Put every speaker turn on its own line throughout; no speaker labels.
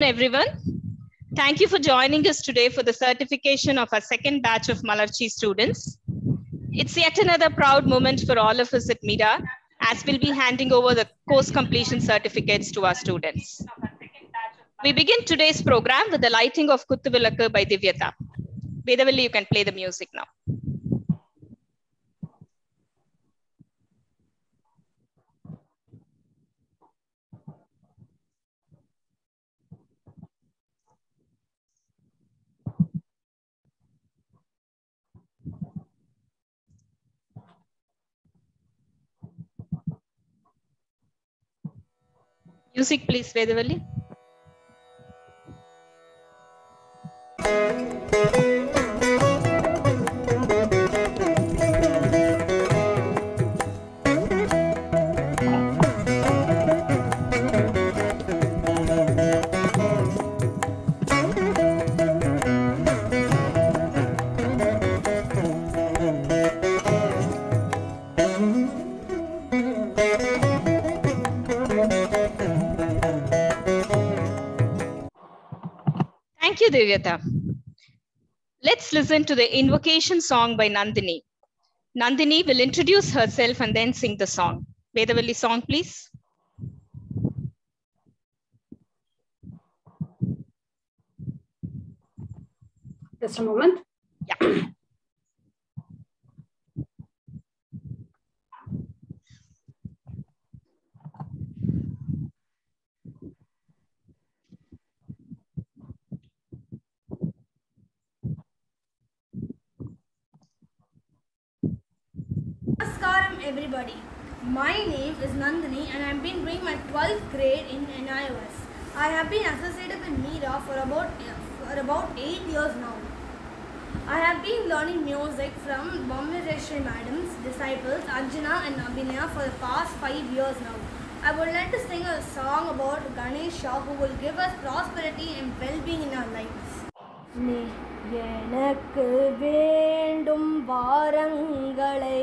Everyone. Thank you for joining us today for the certification of our second batch of Malarchi students. It's yet another proud moment for all of us at MIRA, as we'll be handing over the course completion certificates to our students. We begin today's program with the lighting of Kuttuvilakku by Divyata. Vedavalli, you can play the music now. Music, please, Vedavalli. Thank you, Divyata. Let's listen to the invocation song by Nandini. Nandini will introduce herself and then sing the song. Vedavalli, song, please.
Just a moment.
Yeah.
Namaskaram everybody. My name is Nandini and I have been doing my 12th grade in NIOS. I have been associated with MIRA for about 8 years now. I have been learning music from Bombay Reshri Madam's disciples Arjuna and Abhinaya for the past 5 years now. I would like to sing a song about Ganesha who will give us prosperity and well-being in our lives. எனக்கு வேண்டும் வாரங்களை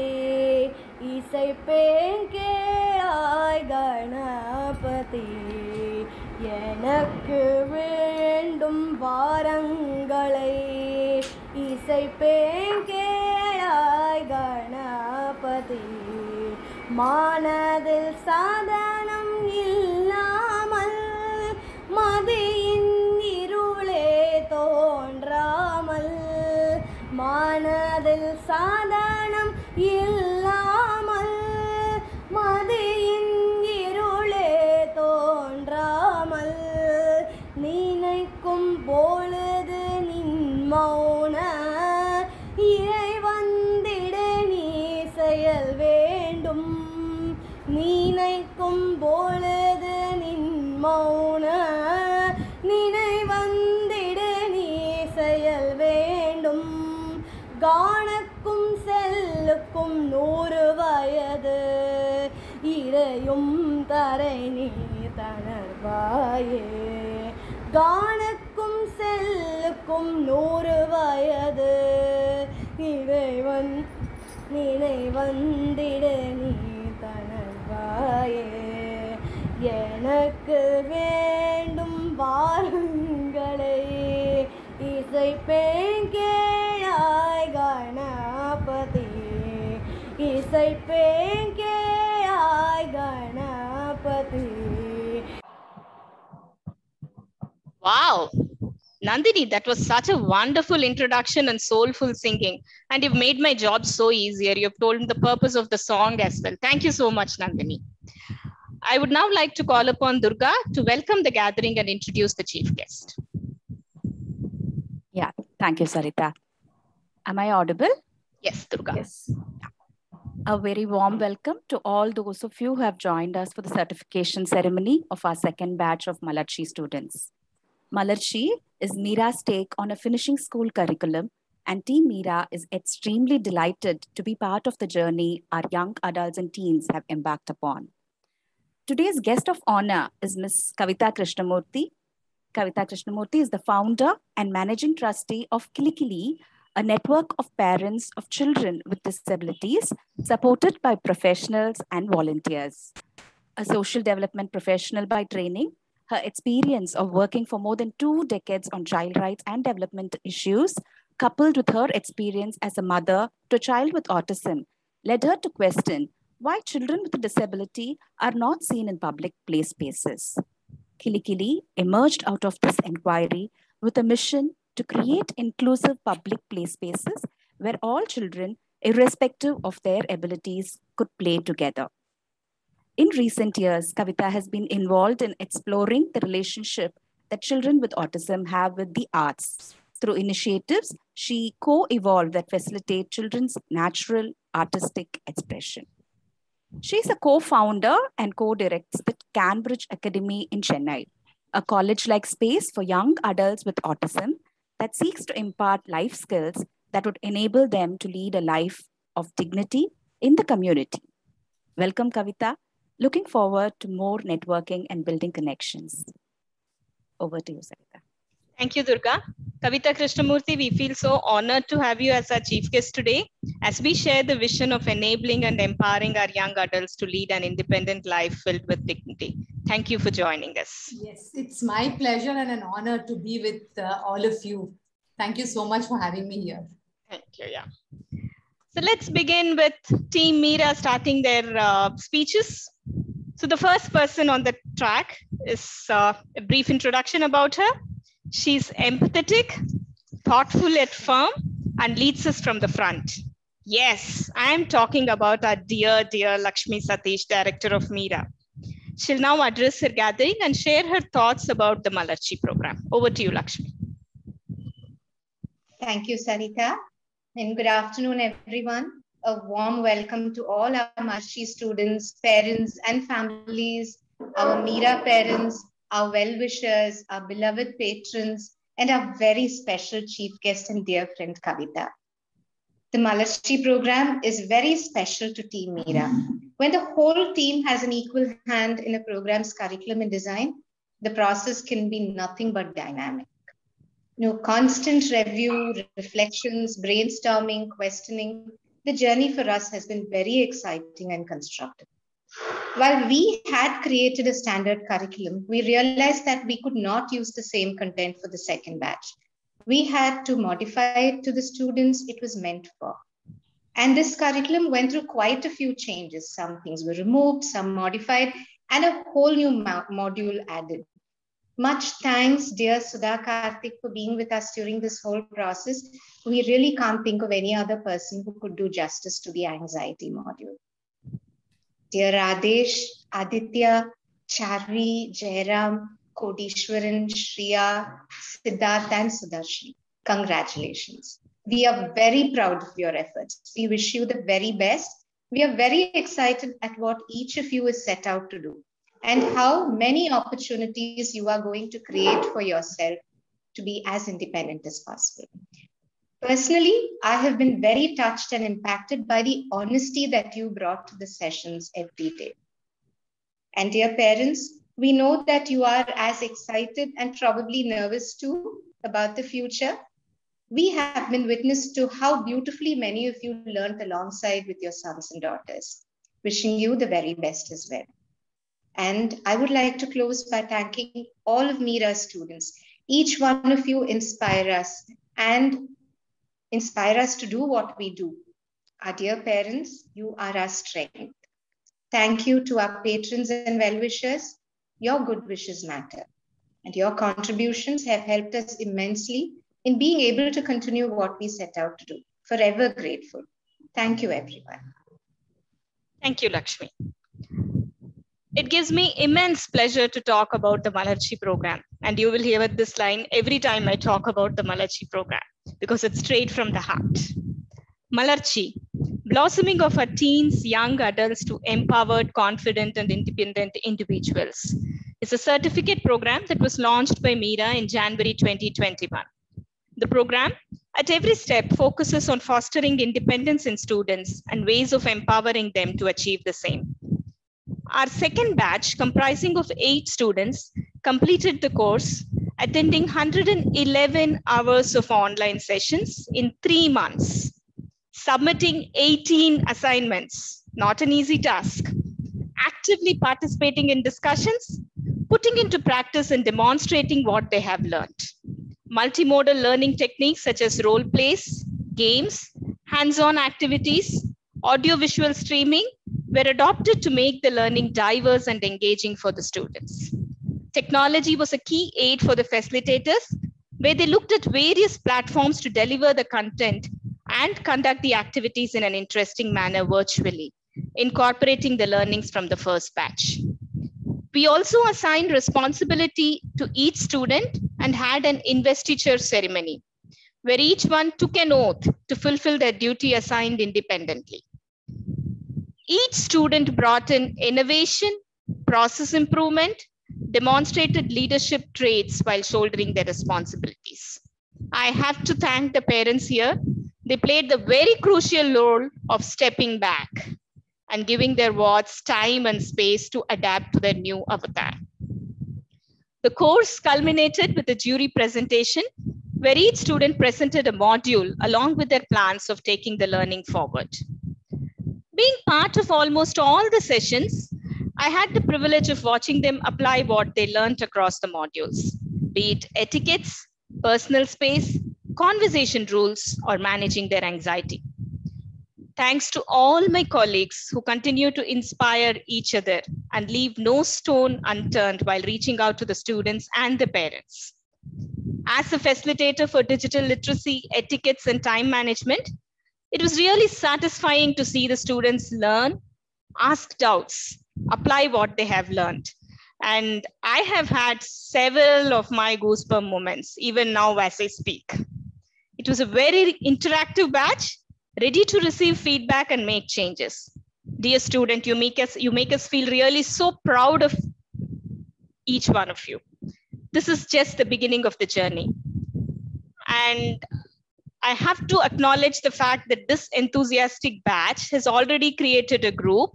இசைப்பேன் கேளாய் கணபதி எனக்கு வேண்டும் வாரங்களை இசைப்பேன் கேளாய் கணபதி மனதில் சாதனம் இல்லாமல் மதியின் இருளே தோன்றாமல் மனதில் சாதனம் இல்லாமல் மதியின் இருளே தோன்றாமல் நினைக்கும் பொழுது நின் மௌன இறை வந்திட நீ செயல் வேண்டும் நினைக்கும் பொழுது நின் மௌன நினை வந்திட நீ செயல் வேண்டும் காணுக்கும் செல்லுக்கும் 100 வயது இறையும் தரை நீ தணர்வாயே காணுக்கும் செல்லுக்கும் 100 வயது இறைவன் நினை வந்திட நீ தணர்வாயே எனக்கு வேண்டும் வாருங்களை இசைப்பேன் கேளாய் கணபதி இசைப்பேன் கேளாய் Ganapathi.
Wow, Nandini, that was such a wonderful introduction and soulful singing. And you've made my job so easier. You've told me the purpose of the song as well. Thank you so much, Nandini. I would now like to call upon Durga to welcome the gathering and introduce the chief guest.
Yeah, thank you, Sarita. Am I audible?
Yes, Durga.
Yes. A very warm welcome to all those of you who have joined us for the certification ceremony of our second batch of Malarchi students. Malarchi is MIRA's take on a finishing school curriculum, and Team MIRA is extremely delighted to be part of the journey our young adults and teens have embarked upon. Today's guest of honor is Ms. Kavita Krishnamurthy. Kavita Krishnamurthy is the founder and managing trustee of Kilikili, a network of parents of children with disabilities supported by professionals and volunteers. A social development professional by training, Her experience of working for more than 2 decades on child rights and development issues, coupled with her experience as a mother to a child with autism, led her to question why children with a disability are not seen in public play spaces. Kilikili emerged out of this inquiry with a mission to create inclusive public play spaces where all children, irrespective of their abilities, could play together. In recent years, Kavita has been involved in exploring the relationship that children with autism have with the arts. Through initiatives, she co-evolved that facilitate children's natural artistic expression. She's a co-founder and co-directs the Cambridge Academy in Chennai, a college-like space for young adults with autism that seeks to impart life skills that would enable them to lead a life of dignity in the community. Welcome, Kavita. Looking forward to more networking and building connections. Over to you, Sarita.
Thank you, Durga. Kavita Krishnamurthy, we feel so honored to have you as our chief guest today as we share the vision of enabling and empowering our young adults to lead an independent life filled with dignity. Thank you for joining us.
Yes, it's my pleasure and an honor to be with all of you. Thank you so much for having me here.
Thank you. Yeah. So let's begin with Team Meera starting their speeches. So the first person on the track is a brief introduction about her. She's empathetic, thoughtful yet firm, and leads us from the front. Yes, I'm talking about our dear Lakshmi Satish, Director of Meera. She'll now address her gathering and share her thoughts about the Malarchi program. Over to you, Lakshmi.
Thank you, Sarita. And good afternoon, everyone. A warm welcome to all our Malarchi students, parents, and families, our Meera parents, our well-wishers, our beloved patrons, and our very special chief guest and dear friend, Kavita. The Malarchi program is very special to Team Meera. When the whole team has an equal hand in a program's curriculum and design, the process can be nothing but dynamic. Constant review, reflections, brainstorming, questioning. The journey for us has been very exciting and constructive. While we had created a standard curriculum, we realized that we could not use the same content for the second batch. We had to modify it to the students it was meant for. And this curriculum went through quite a few changes. Some things were removed, some modified, and a whole new module added. Much thanks, dear Sudha Karthik, for being with us during this whole process. We really can't think of any other person who could do justice to the anxiety module. Dear Radesh, Aditya, Charvi, Jairam, Kodishwaran, Shriya, Siddharth, and Sudarshan, congratulations. We are very proud of your efforts. We wish you the very best. We are very excited at what each of you is set out to do, and how many opportunities you are going to create for yourself to be as independent as possible. Personally, I have been very touched and impacted by the honesty that you brought to the sessions every day. And dear parents, we know that you are as excited and probably nervous too about the future. We have been witness to how beautifully many of you learned alongside with your sons and daughters. Wishing you the very best as well. And I would like to close by thanking all of Meera's students. Each one of you inspire us to do what we do. Our dear parents, you are our strength. Thank you to our patrons and well-wishers. Your good wishes matter. And your contributions have helped us immensely in being able to continue what we set out to do. Forever grateful. Thank you, everyone.
Thank you, Lakshmi. It gives me immense pleasure to talk about the Malarchi program. And you will hear this line every time I talk about the Malarchi program, because it's straight from the heart. Malarchi, blossoming of our teens, young adults to empowered, confident, and independent individuals, is a certificate program that was launched by Meera in January 2021. The program, at every step, focuses on fostering independence in students and ways of empowering them to achieve the same. Our second batch, comprising of 8 students, completed the course, attending 111 hours of online sessions in 3 months, submitting 18 assignments, not an easy task, actively participating in discussions, putting into practice and demonstrating what they have learned. Multimodal learning techniques such as role plays, games, hands-on activities, audio-visual streaming were adopted to make the learning diverse and engaging for the students. Technology was a key aid for the facilitators, where they looked at various platforms to deliver the content and conduct the activities in an interesting manner virtually, incorporating the learnings from the first batch. We also assigned responsibility to each student and had an investiture ceremony, where each one took an oath to fulfill their duty assigned independently. Each student brought in innovation, process improvement, demonstrated leadership traits while shouldering their responsibilities. I have to thank the parents here. They played the very crucial role of stepping back and giving their wards time and space to adapt to their new avatar. The course culminated with a jury presentation where each student presented a module along with their plans of taking the learning forward. Being part of almost all the sessions, I had the privilege of watching them apply what they learned across the modules, be it etiquettes, personal space, conversation rules, or managing their anxiety. Thanks to all my colleagues who continue to inspire each other and leave no stone unturned while reaching out to the students and the parents. As a facilitator for digital literacy, etiquettes, and time management, it was really satisfying to see the students learn, ask doubts, apply what they have learned. And I have had several of my goosebump moments, even now as I speak. It was a very interactive batch, ready to receive feedback and make changes. Dear student, you make us feel really so proud of each one of you. This is just the beginning of the journey. And I have to acknowledge the fact that this enthusiastic batch has already created a group,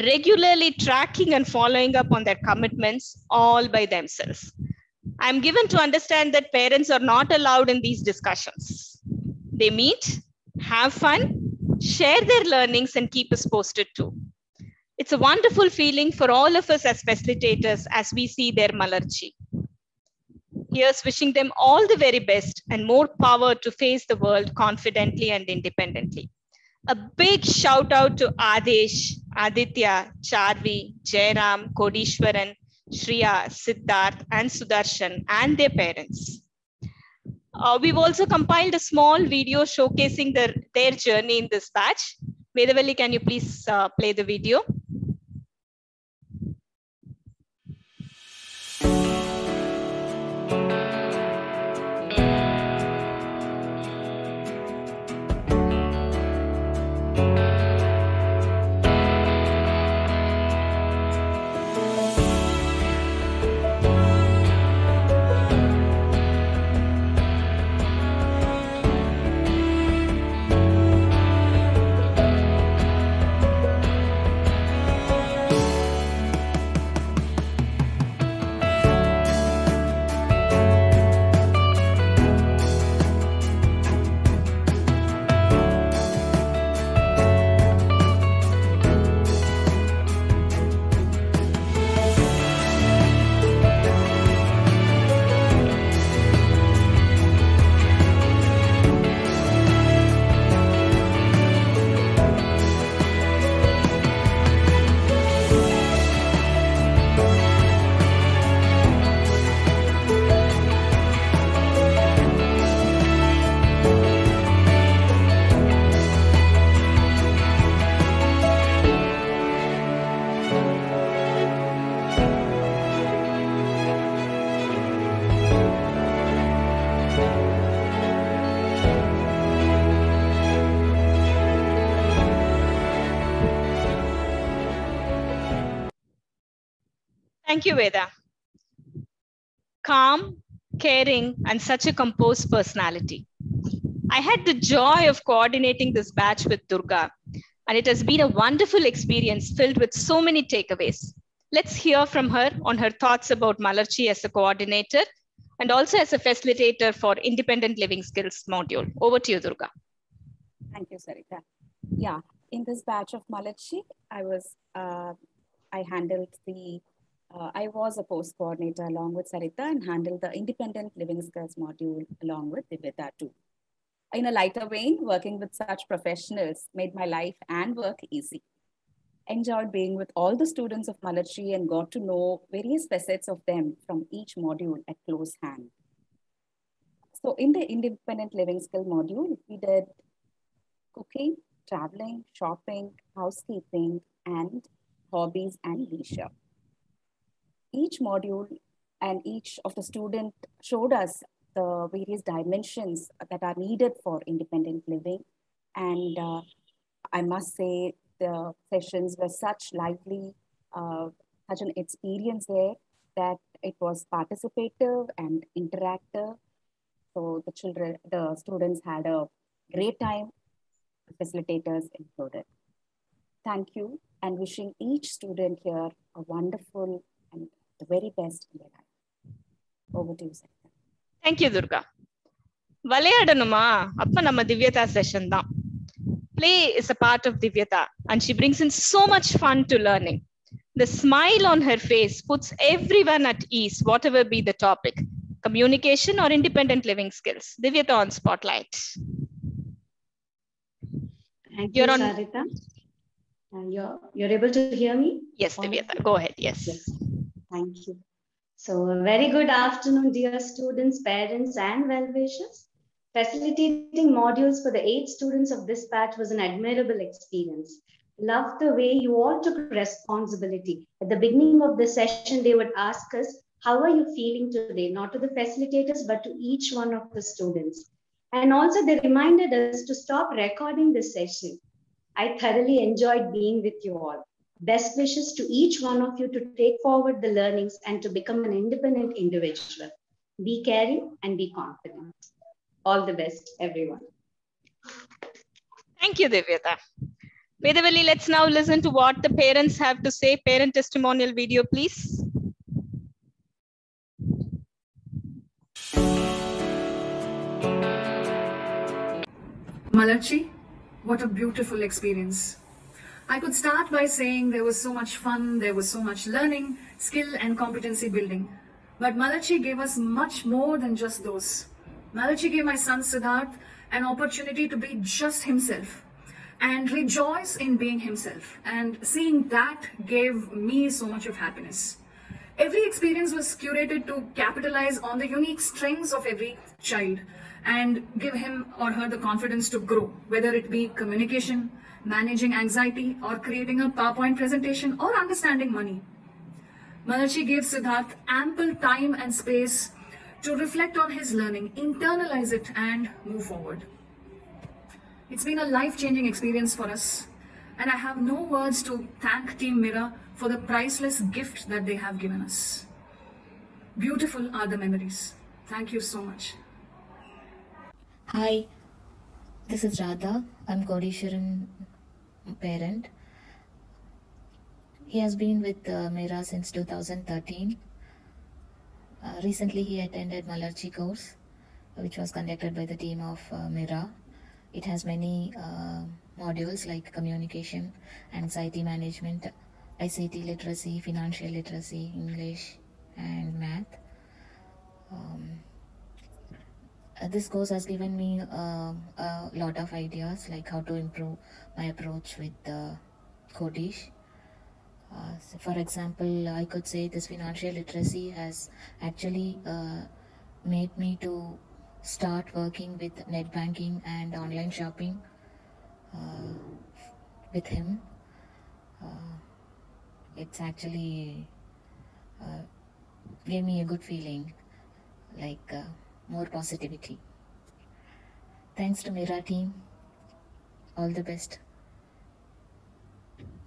regularly tracking and following up on their commitments all by themselves. I'm given to understand that parents are not allowed in these discussions. They meet, have fun, share their learnings, and keep us posted too. It's a wonderful feeling for all of us as facilitators as we see their Malarchi. Here's wishing them all the very best and more power to face the world confidently and independently. A big shout out to Adesh, Aditya, Charvi, Jairam, Kodishwaran, Shriya, Siddharth, and Sudarshan and their parents. We've also compiled a small video showcasing their journey in this batch. Vedavalli, can you please play the video? Thank you, Veda. Calm, caring, and such a composed personality. I had the joy of coordinating this batch with Durga, and it has been a wonderful experience filled with so many takeaways. Let's hear from her on her thoughts about Malarchi as a coordinator and also as a facilitator for Independent Living Skills module. Over to you, Durga.
Thank you, Sarita. Yeah, in this batch of Malarchi, I handled the I was a post coordinator along with Sarita and handled the independent living skills module along with Divya too. In a lighter vein, working with such professionals made my life and work easy. Enjoyed being with all the students of Malachi and got to know various facets of them from each module at close hand. So in the independent living skill module, we did cooking, traveling, shopping, housekeeping, and hobbies and leisure. Each module and each of the students showed us the various dimensions that are needed for independent living. And I must say the sessions were such lively, such an experience there that it was participative and interactive. So the students had a great time, facilitators included. Thank you, and wishing each student here a wonderful and the very best in their life. Over to you, Sarita.
Thank you, Durga. Valayadanuma, appa namma Divyata session da. Play is a part of Divyata, and she brings in so much fun to learning. The smile on her face puts everyone at ease, whatever be the topic, communication or independent living skills. Divyata on spotlight.
Thank you, Sarita. You're able to hear me?
Yes, Divyata, go ahead. Yes.
Thank you. So, a very good afternoon, dear students, parents, and well-wishers. Facilitating modules for the 8 students of this batch was an admirable experience. Loved the way you all took responsibility. At the beginning of the session, they would ask us, how are you feeling today? Not to the facilitators, but to each one of the students. And also they reminded us to stop recording the session. I thoroughly enjoyed being with you all. Best wishes to each one of you to take forward the learnings and to become an independent individual. Be caring and be confident. All the best, everyone.
Thank you, Divyata. Vedavalli, let's now listen to what the parents have to say. Parent testimonial video, please.
Malachi, what a beautiful experience. I could start by saying there was so much fun, there was so much learning, skill and competency building. But Malachi gave us much more than just those. Malachi gave my son Siddharth an opportunity to be just himself and rejoice in being himself. And seeing that gave me so much of happiness. Every experience was curated to capitalize on the unique strengths of every child and give him or her the confidence to grow, whether it be communication, managing anxiety, or creating a PowerPoint presentation, or understanding money. Malachi gave Siddharth ample time and space to reflect on his learning, internalize it, and move forward. It's been a life-changing experience for us, and I have no words to thank Team Mira for the priceless gift that they have given us. Beautiful are the memories. Thank you so much.
Hi, this is Radha. I'm Kodisharan parent. He has been with Mira since 2013. Recently he attended Malachi course, which was conducted by the team of Mira. It has many modules like communication, anxiety management, ICT literacy, financial literacy, English and math. This course has given me a lot of ideas like how to improve my approach with Kodish. So for example, I could say this financial literacy has actually made me to start working with net banking and online shopping with him. It's actually gave me a good feeling, like more positivity. Thanks to Mira team. All the best.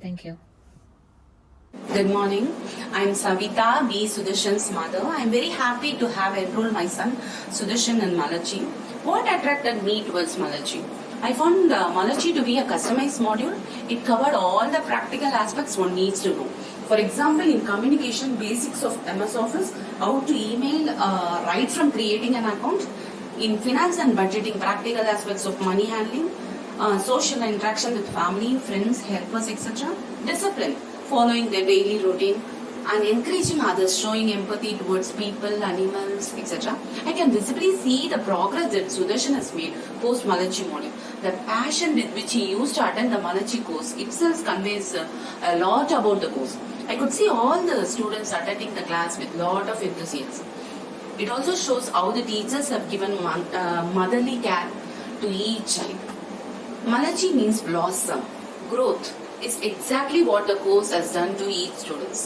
Thank you.
Good morning. I'm Savita, B. Sudarshan's mother. I'm very happy to have enrolled my son Sudarshan in Malachi. What attracted me towards Malachi? I found Malachi to be a customized module. It covered all the practical aspects one needs to know. For example, in communication, basics of MS Office, how to email right from creating an account. In finance and budgeting, practical aspects of money handling, social interaction with family, friends, helpers, etc. Discipline, following their daily routine. and encouraging others, showing empathy towards people, animals, etc. I can visibly see the progress that Sudarshan has made post Malachi module. The passion with which he used to attend the Malachi course itself conveys a lot about the course. I could see all the students attending the class with lot of enthusiasm. It also shows how the teachers have given motherly care to each child. Malachi means blossom, growth. It's exactly what the course has done to each student.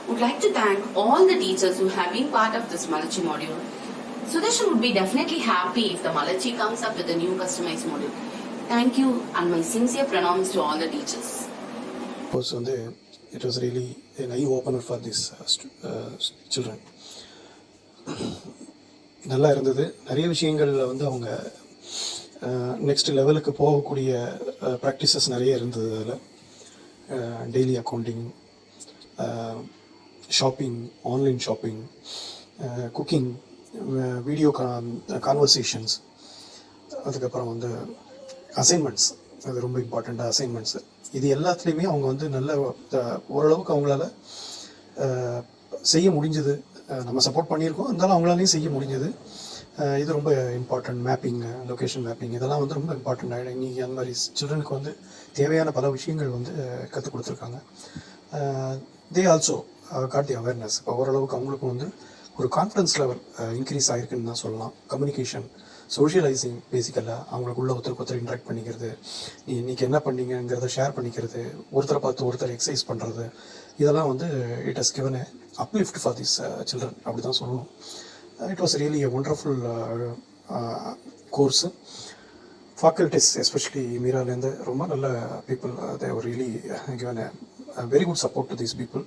Would like to thank all the teachers who have been part of this Malachi module. Sudarshan would be definitely happy if the Malachi comes up with a new customized module. Thank you and my sincere pronouns to all the teachers.
It was really an eye-opener for these children. நல்லா இருந்தது. நிறைய விஷயங்கள்ல வந்து அவங்க next லெவலுக்கு போகக்கூடிய practices நிறைய இருந்தது. அதில் daily accounting, shopping, online shopping, cooking, video conversations, அதுக்கப்புறம் வந்து அசைன்மெண்ட்ஸ், அது ரொம்ப இம்பார்ட்டண்ட்டாக அசைன்மெண்ட்ஸு. இது எல்லாத்துலேயுமே அவங்க வந்து நல்ல ஓரளவுக்கு அவங்களால செய்ய முடிஞ்சது. நம்ம சப்போர்ட் பண்ணியிருக்கோம், இருந்தாலும் அவங்களாலையும் செய்ய முடிஞ்சது. இது ரொம்ப இம்பார்ட்டன்ட். மேப்பிங், லொக்கேஷன் மேப்பிங், இதெல்லாம் வந்து ரொம்ப இம்பார்ட்டண்ட் ஆகிடும். இன்றைக்கி அந்த மாதிரி சில்ட்ரனுக்கு வந்து தேவையான பல விஷயங்கள் வந்து கற்றுக் கொடுத்துருக்காங்க. They also got the awareness. இப்போ ஓரளவுக்கு அவங்களுக்கும் வந்து ஒரு கான்ஃபிடன்ஸ் லெவல் இன்க்ரீஸ் ஆகிருக்குன்னு தான் சொல்லலாம். கம்யூனிகேஷன், சோஷியலைசிங், பேசிக்கலாக அவங்களுக்குள்ள ஒருத்தருக்கு ஒருத்தர் இன்ட்ராக்ட் பண்ணிக்கிறது, நீ இன்றைக்கி என்ன பண்ணீங்கிறத ஷேர் பண்ணிக்கிறது, ஒருத்தரை பார்த்து ஒருத்தர் எக்ஸசைஸ் பண்ணுறது, இதெல்லாம் வந்து it has given a uplift for these children. அப்படி தான் சொல்லணும். It was really a wonderful course. Faculties, especially மீராலேருந்து ரொம்ப நல்ல people, they were really given a very good support to these people.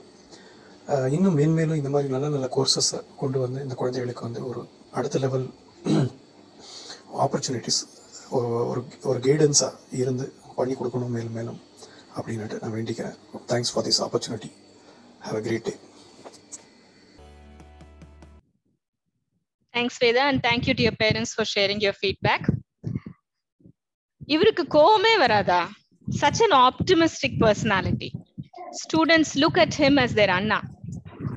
இன்னும் மேன்மேலும் இந்த மாதிரி நல்ல நல்ல கோர்சஸ் கொண்டு வந்து இந்த குழந்தைகளுக்கு வந்து ஒரு அடுத்த லெவல் ஆப்பர்ச்சுனிட்டிஸ், ஒரு கைடன்ஸாக இருந்து பண்ணி கொடுக்கணும் மேலும் மேலும் அப்படின்ட்டு நான் வேண்டிக்கிறேன். Thanks for this opportunity. Have a great day.
Thanks, Veda, and thank you to your parents for sharing your feedback. இவருக்கு கோவமே வராதா? Such an optimistic personality. Students look at him as their Anna.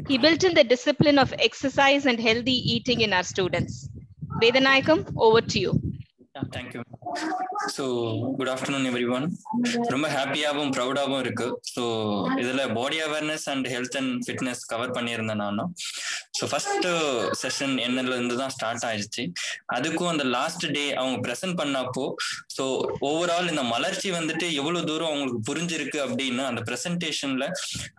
He built in the discipline of exercise and healthy eating in our students. Vedanayakam, over to you.
Thank you. So good afternoon everyone. ரொம்ப ஹாப்பியாகவும் ப்ரௌடாகவும் இருக்கு. So இதில் body awareness and health and fitness cover பண்ணியிருந்தேன் நானும். So first session என்னிலேருந்து தான் start ஆயிடுச்சு. அதுக்கும் அந்த last day அவங்க ப்ரெசென்ட் பண்ணப்போ ஸோ ஓவரால் இந்த மலர்ச்சி வந்துட்டு எவ்வளோ தூரம் அவங்களுக்கு புரிஞ்சிருக்கு அப்படின்னு அந்த ப்ரெசன்டேஷனில்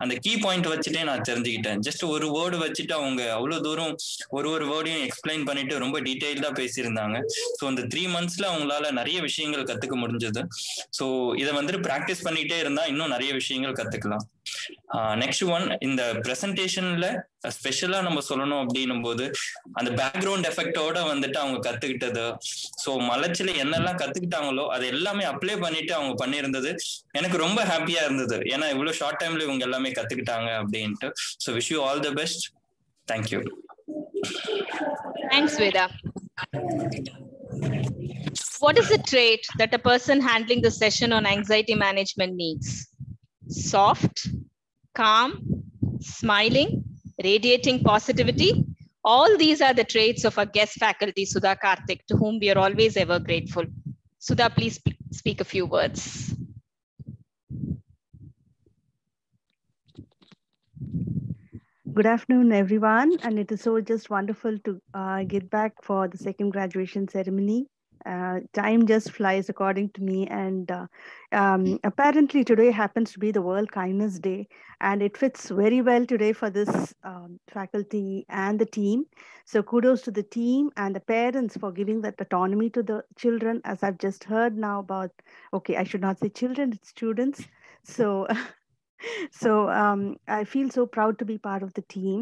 அந்த கீ பாயிண்ட் வச்சுட்டே நான் தெரிஞ்சுக்கிட்டேன். ஜஸ்ட் ஒரு வேர்டு வச்சுட்டு அவங்க அவ்வளோ தூரம் ஒரு வேர்டையும் எக்ஸ்பிளைன் பண்ணிட்டு ரொம்ப டீட்டெயில்டாக பேசியிருந்தாங்க. ஸோ அந்த 3 monthsல அவங்களால நிறைய விஷயங்கள் கத்துக்க முடிஞ்சது. ஸோ இதை வந்துட்டு ப்ராக்டிஸ் பண்ணிக்கிட்டே இருந்தா இன்னும் நிறைய விஷயங்கள் கத்துக்கலாம். நெக்ஸ்ட் ஒன், இந்த பிரசன்டேஷன்ல ஸ்பெஷலா நம்ம சொல்லணும் அப்படின்னும் போது அந்த பேக்ரவுண்ட் எஃபெக்டோட வந்துட்டு அவங்க கத்துக்கிட்டது. ஸோ மலர்ச்சியில என்னெல்லாம் கத்துக்கிட்டாங்களோ அது எல்லாமே அப்ளை பண்ணிட்டு அவங்க பண்ணியிருந்தது எனக்கு ரொம்ப ஹாப்பியா இருந்தது. ஏன்னா இவ்வளவு ஷார்ட் டைம்ல இவங்க எல்லாமே கத்துக்கிட்டாங்க அப்படின்ட்டு. So wish you all the best. Thank you.
Thanks, Veda. What is the trait that a person handling the session on anxiety management needs? Soft, calm, smiling, radiating positivity. All these are the traits of our guest faculty, Sudha Karthik, to whom we are always ever grateful. Sudha, please speak a few words.
Good afternoon, everyone. And it is so just wonderful to get back for the second graduation ceremony. Time just flies according to me. And apparently today happens to be the World Kindness Day. And it fits very well today for this faculty and the team. So kudos to the team and the parents for giving that autonomy to the children, as I've just heard now about, okay, I should not say children, it's students. So I feel so proud to be part of the team.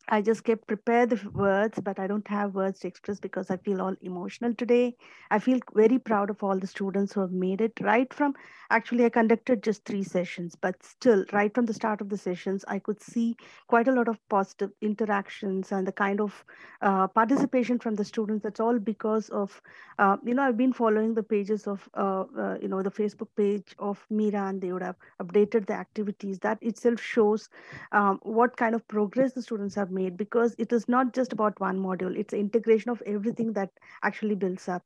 I just kept prepare the words, but I don't have words to express because I feel all emotional today. I feel very proud of all the students who have made it right from, actually I conducted just 3 sessions, but still right from the start of the sessions, I could see quite a lot of positive interactions and the kind of participation from the students. That's all because of, I've been following the pages of, the Facebook page of Mira, and they would have updated the activities. That itself shows what kind of progress the students have made, because it is not just about one module, it's an integration of everything that actually builds up.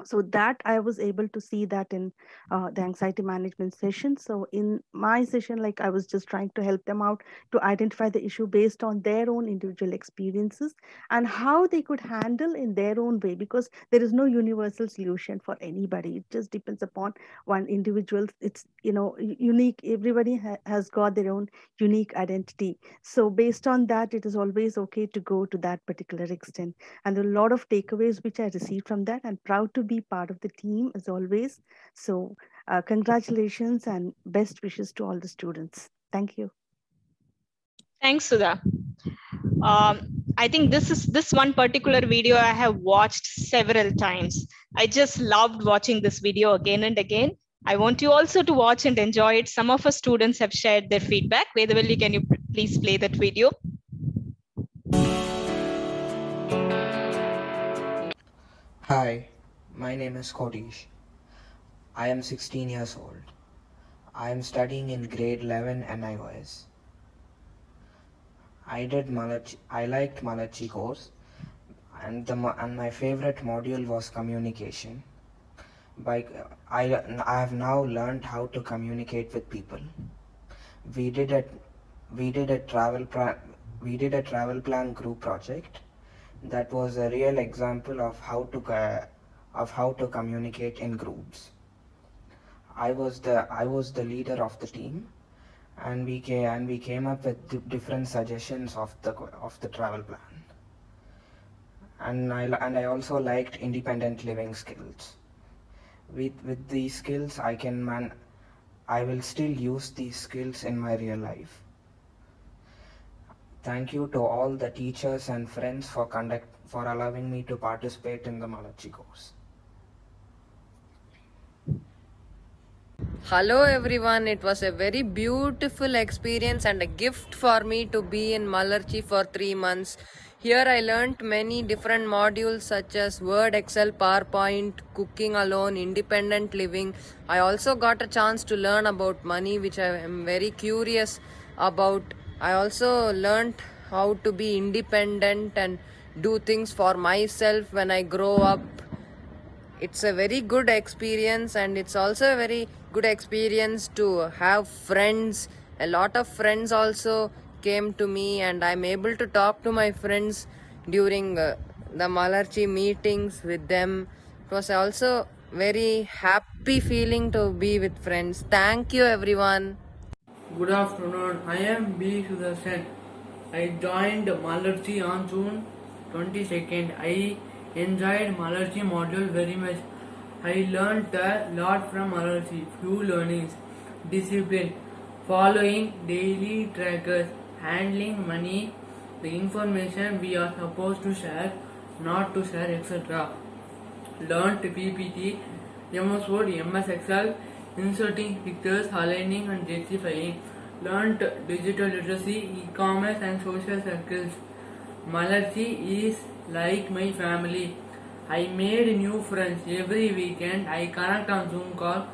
So that I was able to see that in the anxiety management session. So in my session, like I was just trying to help them out to identify the issue based on their own individual experiences and how they could handle in their own way, because there is no universal solution for anybody. It just depends upon one individual. It's unique. Everybody has got their own unique identity. So based on that, it is always okay to go to that particular extent. And there are a lot of takeaways which I received from that. I'm proud to be part of the team as always. So congratulations and best wishes to all the students. Thank you.
Thanks, Sudha. I think this one particular video I have watched several times. I just loved watching this video again and again. I want you also to watch and enjoy it. Some of our students have shared their feedback. Vedavalli, can you please play that video?
Hi, my name is Kodish. I am 16 years old. I am studying in grade 11 NIOS. I liked Malachi course, and my favorite module was communication. I have now learned how to communicate with people. We did a travel plan group project. That was a real example of how to communicate in groups. I was the leader of the team, and we came up with different suggestions of the travel plan. And I also liked independent living skills. With these skills, I will still use these skills in my real life. Thank you to all the teachers and friends for allowing me to participate in the Malachi course.
Hello everyone, it was a very beautiful experience and a gift for me to be in Malachi for 3 months. Here I learnt many different modules such as Word, Excel, PowerPoint, cooking alone, independent living. I also got a chance to learn about money, which I am very curious about. I also learnt how to be independent and do things for myself when I grow up. It's a very good experience, and it's also a very good experience to have friends. A lot of friends also came to me, and I'm able to talk to my friends during the Malachi meetings with them. It was also very happy feeling to be with friends. Thank you everyone.
Good afternoon, I am B. Sudarshan. I joined Malachi on June 22nd. I enjoyed Malachi module very much. I learned a lot from Malachi. Few learnings: discipline, following daily trackers, handling money, the information we are supposed to share, not to share, etc. Learned PPT, MS Word, MS Excel, inserting pictures, aligning and justifying. Learned digital literacy, e-commerce and social circles. Malachi is like my family. I made new friends. Every weekend I connect on Zoom call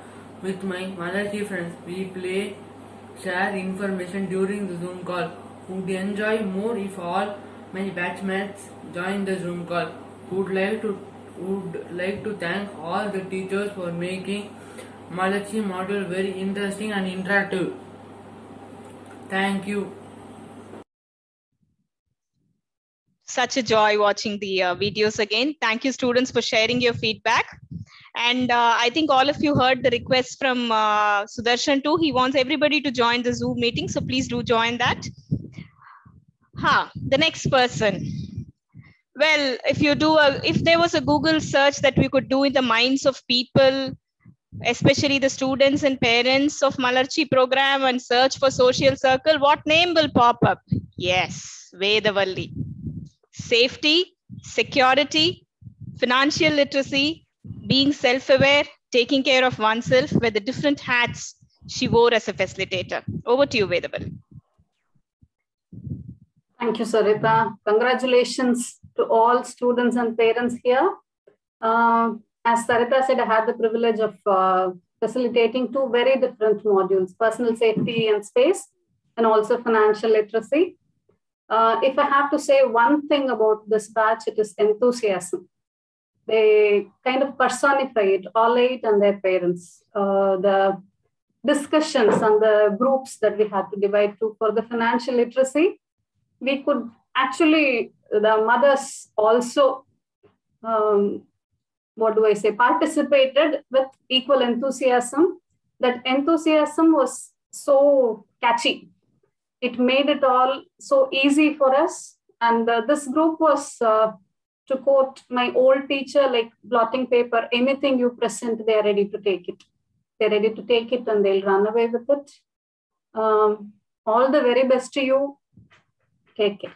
with my Malachi friends. We play, share information during the Zoom call. Would enjoy more if all my batchmates join the Zoom call. Would like to thank all the teachers for making Malachi module very interesting and interactive. Thank you.
Such a joy watching the videos again. Thank you, students, for sharing your feedback. And I think all of you heard the request from Sudarshan too. He wants everybody to join the Zoom meeting, so please do join that. The next person. Well, if there was a Google search that we could do in the minds of people, especially the students and parents of Malarchi program, and search for social circle, what name will pop up? Yes, Vedavalli. Safety, security, financial literacy, being self-aware, taking care of oneself were the different hats she wore as a facilitator. Over to you, Vedavalli.
Thank you, Sarita. Congratulations to all students and parents here. As Sarita said, I had the privilege of facilitating two very different modules, personal safety and space, and also financial literacy. If I have to say one thing about this batch, it is enthusiasm. They kind of personify it, all eight and their parents. The discussions and the groups that we had to divide to for the financial literacy, we could actually, the mothers also, participated with equal enthusiasm. That enthusiasm was so catchy. It made it all so easy for us. And this group was, to quote my old teacher, like blotting paper, anything you present, they're ready to take it. They're ready to take it and they'll run away with it. All the very best to you. Take care.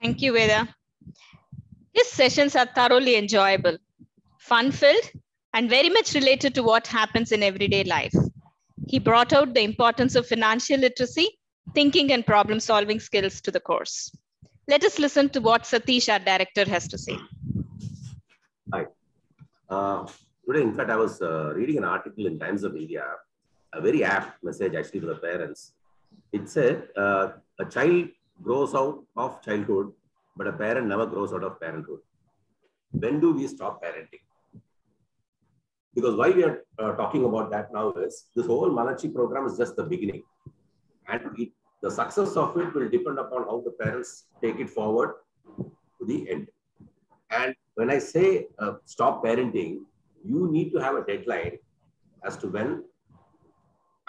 Thank you, Veda. His sessions are thoroughly enjoyable, fun-filled, and very much related to what happens in everyday life. He brought out the importance of financial literacy, thinking and problem-solving skills to the course. Let us listen to what Satish, our director, has to say.
Hi. Today, in fact, I was reading an article in Times of India, a very apt message actually to the parents. It said, a child grows out of childhood, but a parent never grows out of parenthood. When do we stop parenting? Because why we are talking about that now is this whole Malarchi program is just the beginning. And the success of it will depend upon how the parents take it forward to the end. And when I say stop parenting, you need to have a deadline as to when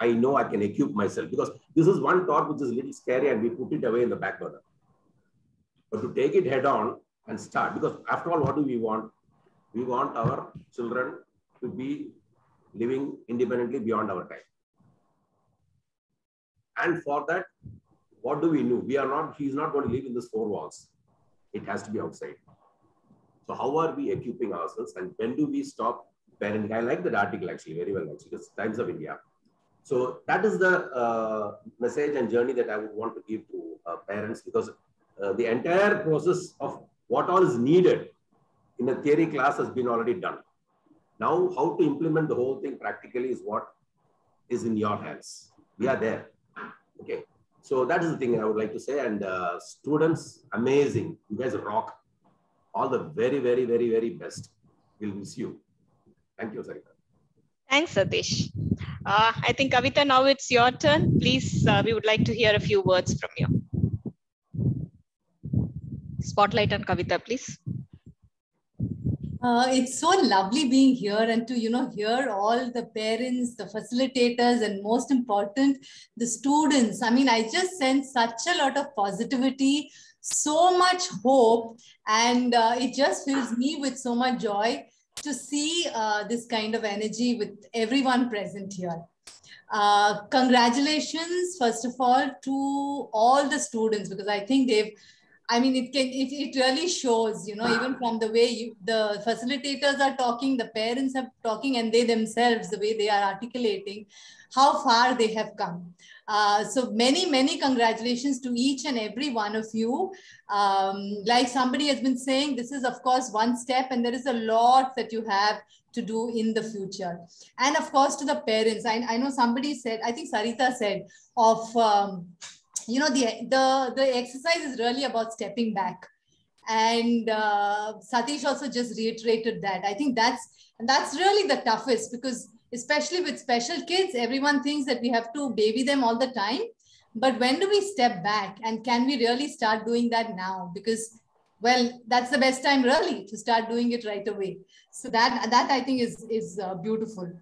I know I can equip myself. Because this is one thought which is a little scary and we put it away in the back burner. But to take it head on and start, because after all, what do we want? We want our children to be living independently beyond our time. And for that, what do we know? He's not going to live in these four walls. It has to be outside. So how are we equipping ourselves and when do we stop parenting? I like that article actually very well, actually, it's Times of India. So that is the message and journey that I would want to give to parents, because the entire process of what all is needed in a theory class has been already done. Now, how to implement the whole thing practically is what is in your hands. We are there. Okay. So that is the thing I would like to say. And students, amazing. You guys rock. All the very, very, very, very best. We'll miss you. Thank you, Sarita.
Thanks, Satish. I think, Kavita, now it's your turn. Please, we would like to hear a few words from you. Spotlight on Kavita, please.
It's so lovely being here and to, hear all the parents, the facilitators, and most important, the students. I mean, I just sense such a lot of positivity, so much hope, and it just fills me with so much joy to see this kind of energy with everyone present here. Congratulations, first of all, to all the students, because I think it really shows, even from the way the facilitators are talking, the parents are talking, and they themselves, the way they are articulating, how far they have come. So many, many congratulations to each and every one of you. Like somebody has been saying, this is of course one step, and there is a lot that you have to do in the future. And of course to the parents, I know somebody said, I think Sarita said, of the exercise is really about stepping back. And Satish also just reiterated that. I think that's really the toughest, because especially with special kids, everyone thinks that we have to baby them all the time. But when do we step back, and can we really start doing that now? Because, well, that's the best time really to start doing it right away. So that I think is beautiful.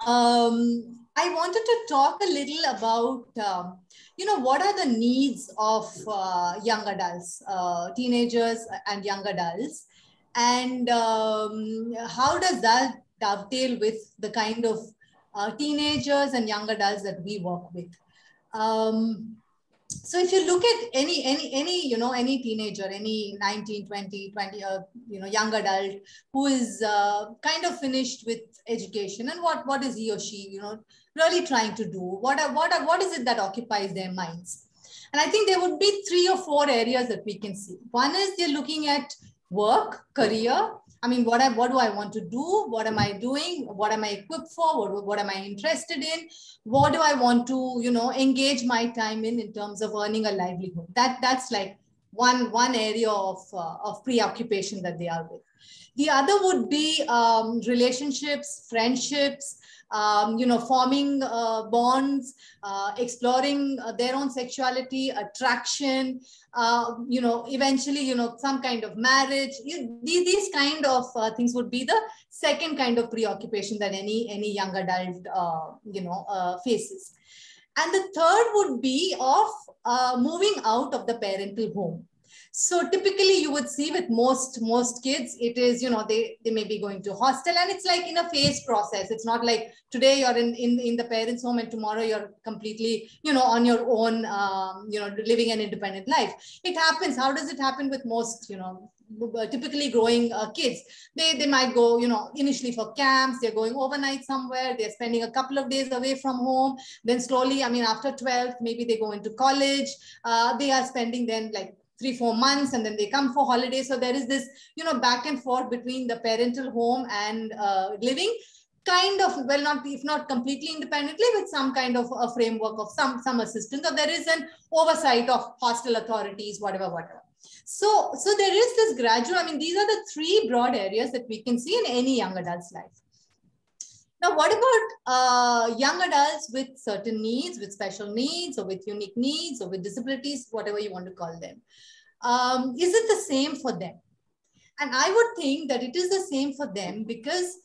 I wanted to talk a little about, what are the needs of young adults, teenagers and young adults, and how does that dovetail with the kind of teenagers and young adults that we work with. So if you look at any teenager, any 19, 20, young adult who is kind of finished with education, and what is he or she, really trying to do? What is it that occupies their minds? And I think there would be 3 or 4 areas that we can see. One is they're looking at work, career. I mean, what do I want to do? What am I doing? What am I equipped for? What am I interested in? What do I want to, engage my time in terms of earning a livelihood? That's like one area of preoccupation that they are with. The other would be relationships, friendships, forming bonds, exploring their own sexuality, attraction, eventually, some kind of marriage. These kind of things would be the second kind of preoccupation that any young adult, faces. And the third would be of moving out of the parental home. So typically you would see with most kids, it is, they may be going to hostel, and it's like in a phase process. It's not like today you're in the parents' home and tomorrow you're completely, on your own, living an independent life. It happens. How does it happen with most, typically growing kids? They might go, initially for camps, they're going overnight somewhere, they're spending a couple of days away from home. Then slowly, after 12th, maybe they go into college. They are spending then like 3-4 months, and then they come for holidays. So there is this, back and forth between the parental home and living kind of, well, if not completely independently, with some kind of a framework of some assistance, or there is an oversight of hostel authorities, whatever. So there is this gradual, these are the 3 broad areas that we can see in any young adult's life. Now, what about young adults with certain needs, with special needs, or with unique needs, or with disabilities, whatever you want to call them? Is it the same for them? And I would think that it is the same for them because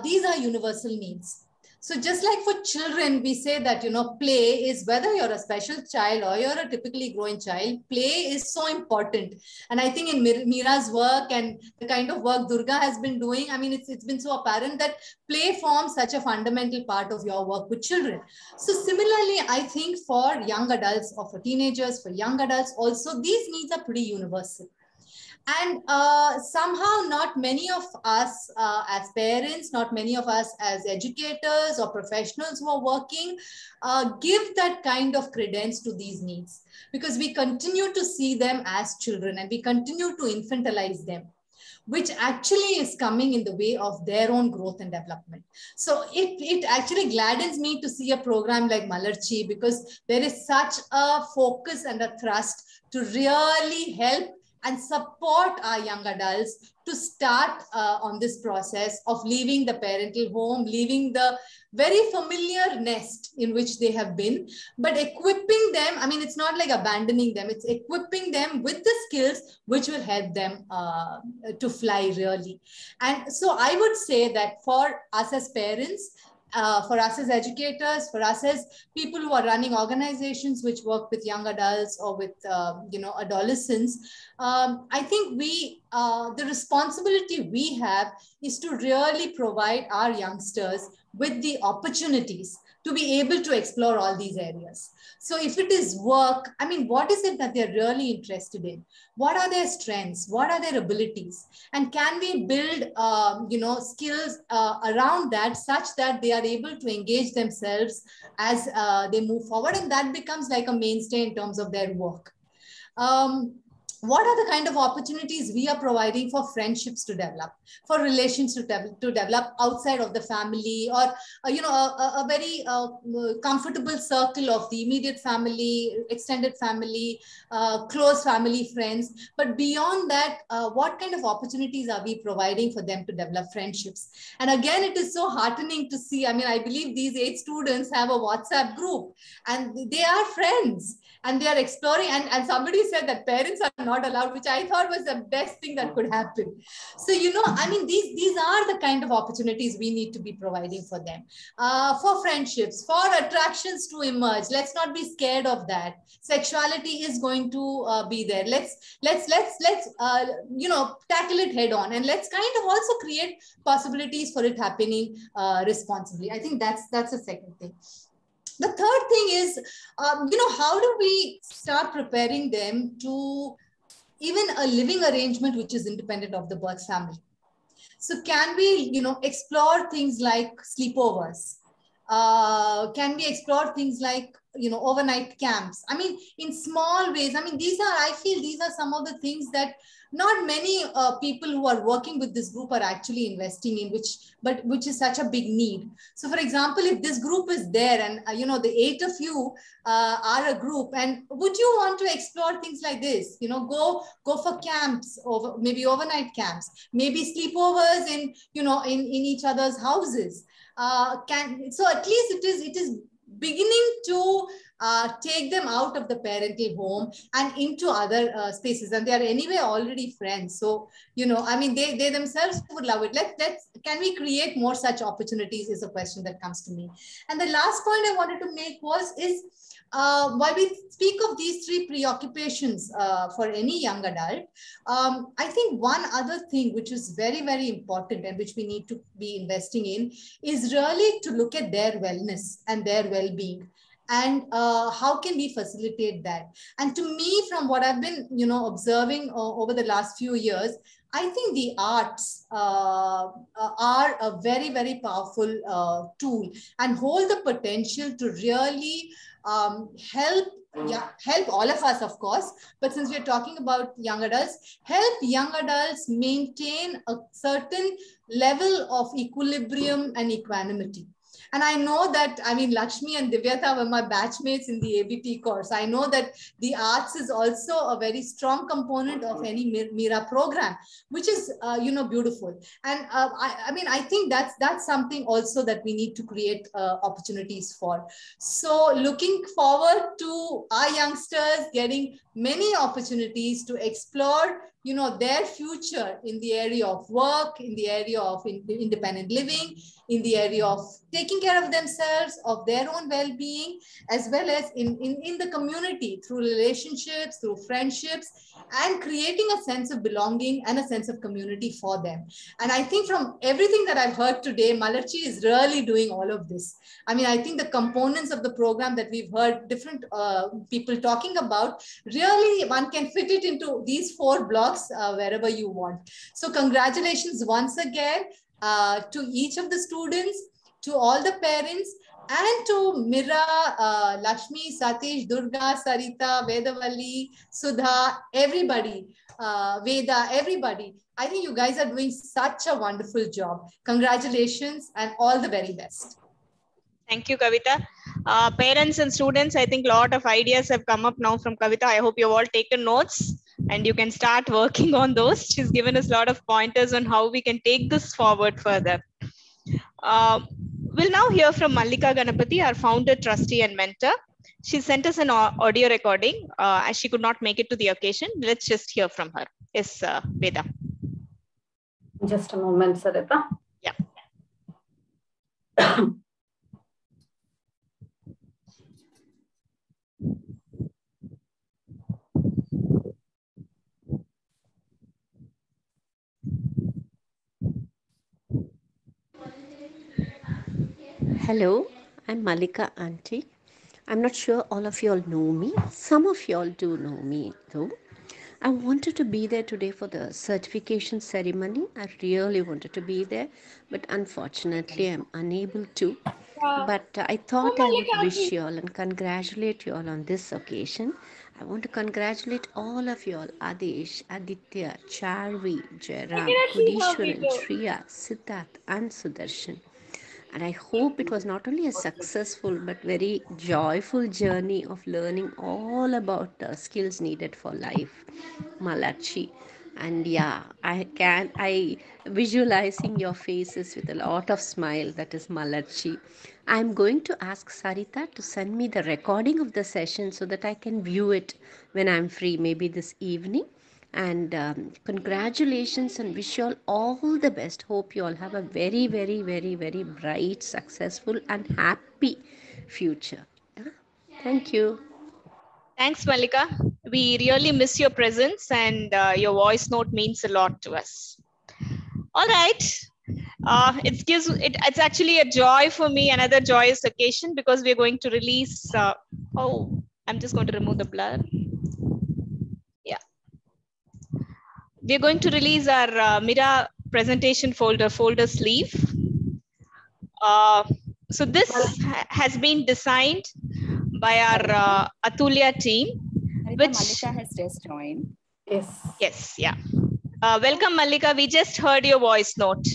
these are universal needs. So just like for children, we say that, play is, whether you're a special child or you're a typically growing child, play is so important. And I think in Meera's work and the kind of work Durga has been doing, it's been so apparent that play forms such a fundamental part of your work with children. So similarly, I think for young adults or for teenagers, for young adults also, these needs are pretty universal. And somehow not many of us as parents, not many of us as educators or professionals who are working give that kind of credence to these needs, because we continue to see them as children and we continue to infantilize them, which actually is coming in the way of their own growth and development. So it actually gladdens me to see a program like Malarchi, because there is such a focus and a thrust to really help and support our young adults to start on this process of leaving the parental home, leaving the very familiar nest in which they have been, but equipping them. It's not like abandoning them, it's equipping them with the skills which will help them to fly really. And so I would say that for us as parents, for us as educators, for us as people who are running organizations which work with young adults or with adolescents, I think the responsibility we have is to really provide our youngsters with the opportunities to be able to explore all these areas. So if it is work, what is it that they're really interested in? What are their strengths? What are their abilities? And can we build, skills around that such that they are able to engage themselves as they move forward? And that becomes like a mainstay in terms of their work. What are the kind of opportunities we are providing for friendships to develop, for relations to develop outside of the family, or a very comfortable circle of the immediate family, extended family, close family friends. But beyond that, what kind of opportunities are we providing for them to develop friendships? And again, it is so heartening to see. I believe these 8 students have a WhatsApp group and they are friends. and they are exploring. And somebody said that parents are not allowed, which I thought was the best thing that could happen. So, I mean, these are the kind of opportunities we need to be providing for them, for friendships, for attractions to emerge. Let's not be scared of that. Sexuality is going to be there. Let's tackle it head on, and let's kind of also create possibilities for it happening responsibly. I think that's the second thing. The third thing is, how do we start preparing them to even a living arrangement which is independent of the birth family? So can we, explore things like sleepovers? Can we explore things like, overnight camps? I mean, in small ways. I mean, I feel these are some of the things that not many people who are working with this group are actually investing in, which is such a big need. So for example, if this group is there and, the 8 of you are a group, and would you want to explore things like this? Go for camps, maybe overnight camps, maybe sleepovers in each other's houses. So at least it is beginning to take them out of the parental home and into other spaces, and they are anyway already friends. So I mean, they themselves would love it. Can we create more such opportunities is a question that comes to me. And the last point I wanted to make is while we speak of these 3 preoccupations for any young adult, I think one other thing which is very, very important and which we need to be investing in is really to look at their wellness and their well-being. And how can we facilitate that? And to me, from what I've been, observing over the last few years, I think the arts are a very, very powerful tool and hold the potential to really help all of us, of course, but since we're talking about young adults, help young adults maintain a certain level of equilibrium and equanimity. And I know that, I mean, Lakshmi and Divyata were my batchmates in the ABP course. I know that the arts is also a very strong component of any Mira program, which is, beautiful. And I mean, I think that's something also that we need to create opportunities for. So looking forward to our youngsters getting many opportunities to explore their future in the area of work, in the area of independent living, in the area of taking care of themselves, of their own well-being, as well as in the community through relationships, through friendships, and creating a sense of belonging and a sense of community for them. And I think from everything that I've heard today, Malarchi is really doing all of this. I mean, I think the components of the program that we've heard different people talking about, really one can fit it into these 4 blocks wherever you want. So congratulations once again to each of the students, to all the parents, and to Mira, Lakshmi, Satish, Durga, Sarita, Vedavalli, Sudha, everybody, Veda, everybody. I think you guys are doing such a wonderful job. Congratulations and all the very best.
Thank you, Kavita. Parents and students, I think a lot of ideas have come up now from Kavita. I hope you've all taken notes and you can start working on those. She's given us a lot of pointers on how we can take this forward further. We'll now hear from Mallika Ganapati, our founder, trustee, and mentor. She sent us an audio recording as she could not make it to the occasion. Let's just hear from her. Yes, Veda.
Just a moment, Sarita.
Yeah.
Hello, I'm Mallika Auntie. I'm not sure all of you all know me. Some of you all do know me though. I wanted to be there today for the certification ceremony. I really wanted to be there, but unfortunately I'm unable to. But I thought I would wish you all and congratulate you all on this occasion. I want to congratulate all of you all, Adesh, Aditya, Charvi, Jairam, Kudishwaran, Shriya, Siddharth and Sudarshan. And I hope it was not only a successful but very joyful journey of learning all about the skills needed for life. Malarchi. And yeah, I visualizing your faces with a lot of smile. That is Malarchi. I'm going to ask Sarita to send me the recording of the session so that I can view it when I'm free, maybe this evening. And congratulations and wish you all the best. Hope you all have a very, very, very, very bright, successful and happy future. Thank you.
Thanks, Malika. We really miss your presence, and your voice note means a lot to us. All right. It's actually a joy for me, another joyous occasion, because we're going to release. I'm just going to remove the blur. Yeah. We're going to release our Mira presentation folder sleeve. So this has been designed by our Atulya team, which
Malika has just joined.
Yes, yeah. Welcome, Malika. We just heard your voice note.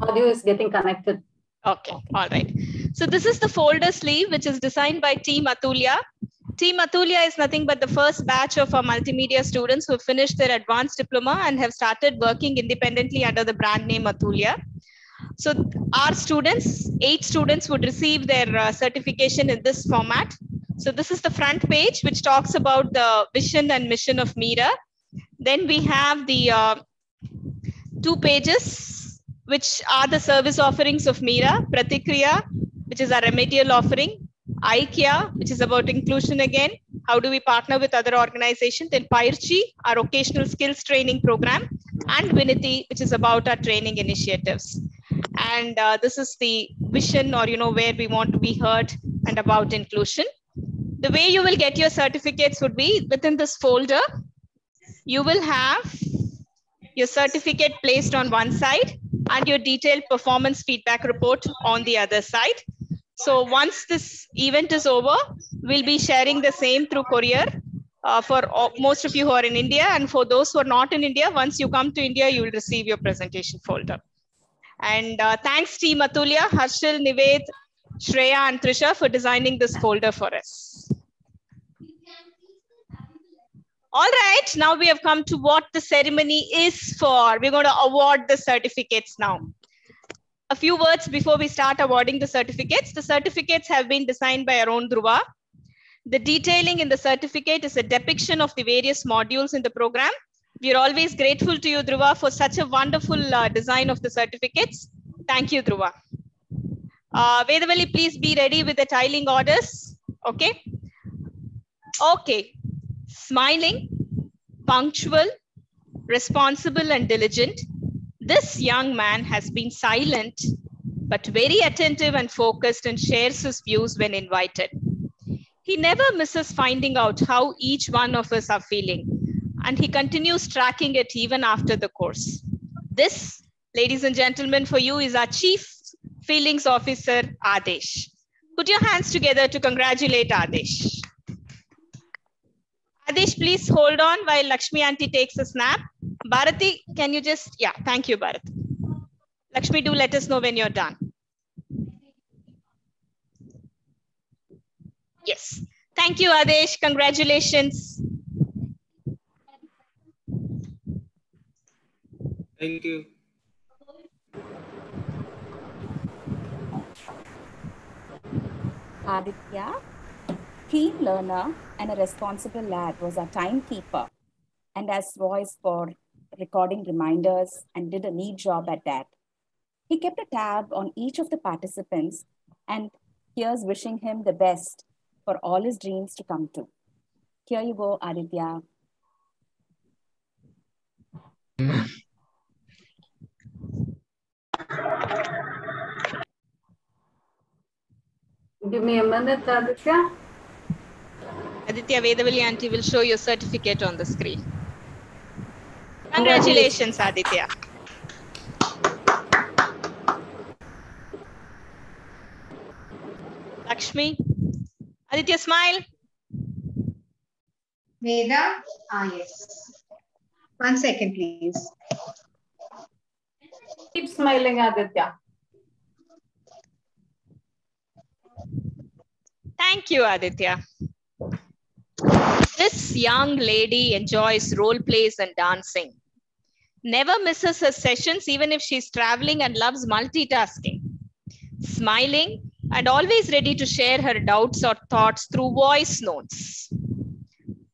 Audio is getting connected.
Okay, all right. So this is the folder sleeve, which is designed by Team Atulya. Team Atulya is nothing but the first batch of our multimedia students who finished their advanced diploma and have started working independently under the brand name Atulya. So our students, 8 students, would receive their certification in this format. So this is the front page, which talks about the vision and mission of Mira. Then we have the 2 pages, which are the service offerings of Mira. Pratikriya, which is our remedial offering. IKEA, which is about inclusion again. How do we partner with other organizations? Then Pairchi, our occasional skills training program. And Viniti, which is about our training initiatives. And this is the vision, or where we want to be heard and about inclusion. The way you will get your certificates would be within this folder. You will have your certificate placed on one side and your detailed performance feedback report on the other side. So once this event is over, we'll be sharing the same through courier for most of you who are in India. And for those who are not in India, once you come to India, you will receive your presentation folder. And thanks Team Atulya, Harshil, Nived, Shreya and Trisha for designing this folder for us. All right, now we have come to what the ceremony is for. We're going to award the certificates now. A few words before we start awarding the certificates. The certificates have been designed by Arun Dhruva. The detailing in the certificate is a depiction of the various modules in the program. We are always grateful to you, Dhruva, for such a wonderful design of the certificates. Thank you, Dhruva. Vedavali, please be ready with the tiling orders. Okay. Okay. Smiling, punctual, responsible, and diligent. This young man has been silent, but very attentive and focused, and shares his views when invited. He never misses finding out how each one of us are feeling, and he continues tracking it even after the course. This, ladies and gentlemen, for you is our Chief Feelings Officer, Adesh. Put your hands together to congratulate Adesh. Adesh, please hold on while Lakshmi auntie takes a snap. Bharati, can you just, yeah, thank you, Bharati. Lakshmi, do let us know when you're done. Yes. Thank you, Adesh. Congratulations.
Thank you.
Aditya, keen learner and a responsible lad, was a timekeeper and as voice for recording reminders and did a neat job at that. He kept a tab on each of the participants, and here's wishing him the best for all his dreams to come true. Here you go, Aditya.
Give me a minute, Aditya.
Aditya, Vedavali auntie will show your certificate on the screen. Congratulations, Aditya. Lakshmi. Aditya, smile.
Veda? Yes. 1 second, please.
Keep smiling, Aditya.
Thank you, Aditya. This young lady enjoys role plays and dancing. Never misses her sessions even if she's traveling, and loves multitasking. Smiling and always ready to share her doubts or thoughts through voice notes.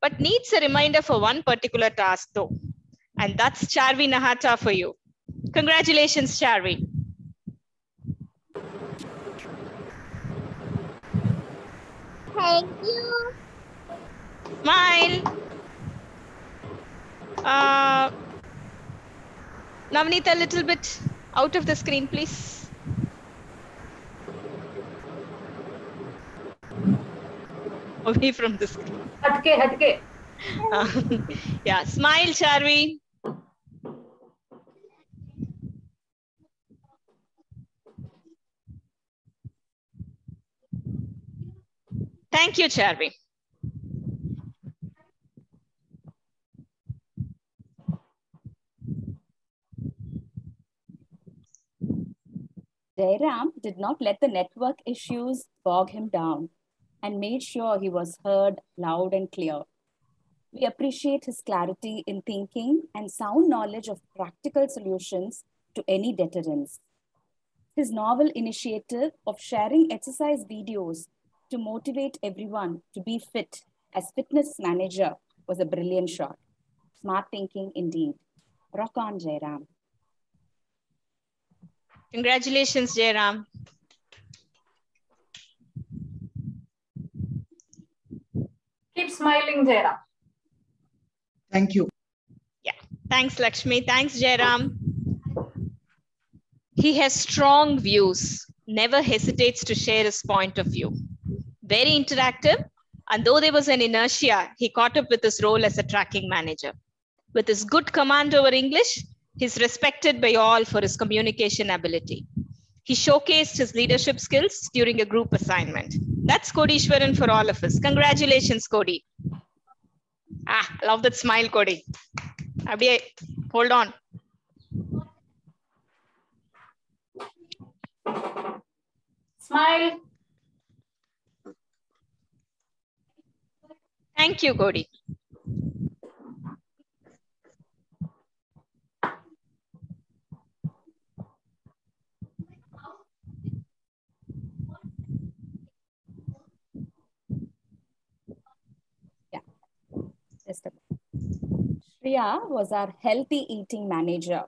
But needs a reminder for one particular task though. And that's Charvi Nahata for you. Congratulations, Charvi.
Thank you.
Smile. Navneet, a little bit out of the screen, please. Away from the screen.
Hatke.
Yeah, smile, Charvi. Thank you, Charvi.
Jairam did not let the network issues bog him down and made sure he was heard loud and clear. We appreciate his clarity in thinking and sound knowledge of practical solutions to any deterrence. His novel initiative of sharing exercise videos to motivate everyone to be fit as fitness manager was a brilliant shot. Smart thinking indeed. Rock on, Jairam.
Congratulations, Jairam.
Keep smiling, Jairam.
Thank you.
Yeah, thanks, Lakshmi. Thanks, Jairam. He has strong views, never hesitates to share his point of view. Very interactive, and though there was an inertia, he caught up with his role as a tracking manager. With his good command over English, he's respected by all for his communication ability. He showcased his leadership skills during a group assignment. That's Kodishwaran for all of us. Congratulations, Kodi. Love that smile, Kodi. Abhi, hold on.
Smile.
Thank you, Kodi.
Shreya was our healthy eating manager.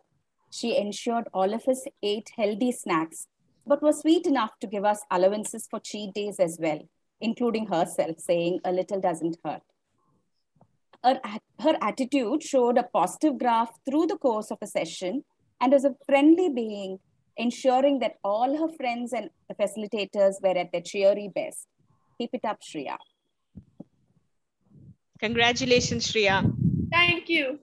She ensured all of us ate healthy snacks, but was sweet enough to give us allowances for cheat days as well, including herself, saying a little doesn't hurt. Her attitude showed a positive graph through the course of the session and was a friendly being, ensuring that all her friends and facilitators were at their cheery best. Keep it up, Shreya.
Congratulations, Shreya.
Thank you.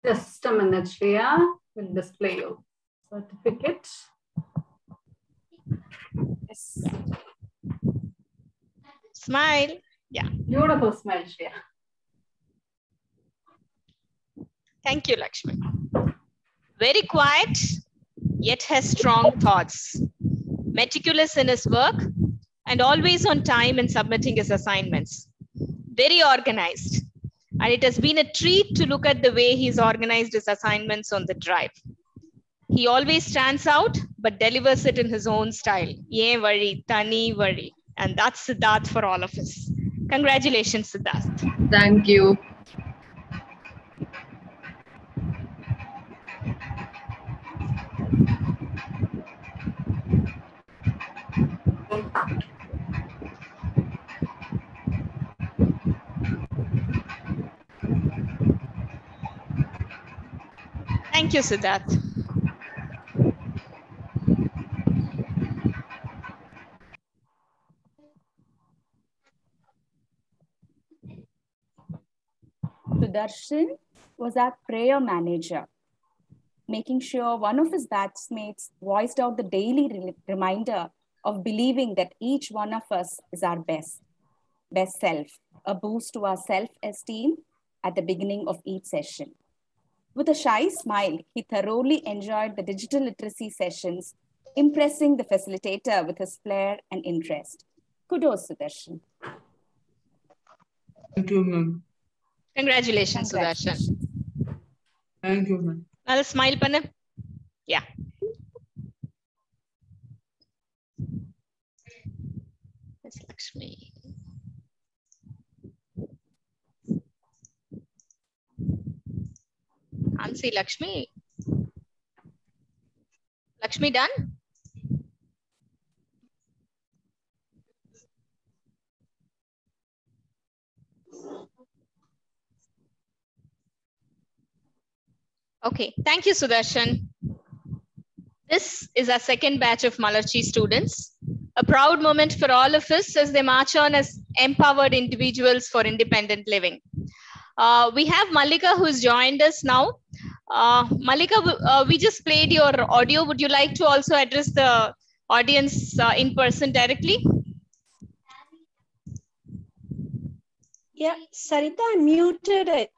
Just a minute, Shreya. We'll display your certificate.
Yes. Smile. Yeah.
Beautiful smile, Shreya.
Thank you, Lakshmi. Very quiet, yet has strong thoughts. Meticulous in his work and always on time in submitting his assignments. Very organized. And it has been a treat to look at the way he's organized his assignments on the drive. He always stands out, but delivers it in his own style. Ye vari, tani vari. And that's Siddharth for all of us. Congratulations, Siddharth.
Thank you.
Thank you, Siddharth.
Sudarshan was our prayer manager, making sure one of his batchmates voiced out the daily reminder of believing that each one of us is our best self, a boost to our self-esteem at the beginning of each session. With a shy smile, he thoroughly enjoyed the digital literacy sessions, impressing the facilitator with his flair and interest. Kudos, Sudarshan.
Thank you, ma'am.
Congratulations, Sudarshan.
Thank you, ma'am.
Now smile panna. Yeah. That's Lakshmi. Can't see Lakshmi. Lakshmi done? Okay, thank you, Sudarshan. This is our second batch of Malarchi students. A proud moment for all of us as they march on as empowered individuals for independent living. We have Malika who's joined us now. Malika, we just played your audio. Would you like to also address the audience in person directly?
Yeah, Sarita, I muted it.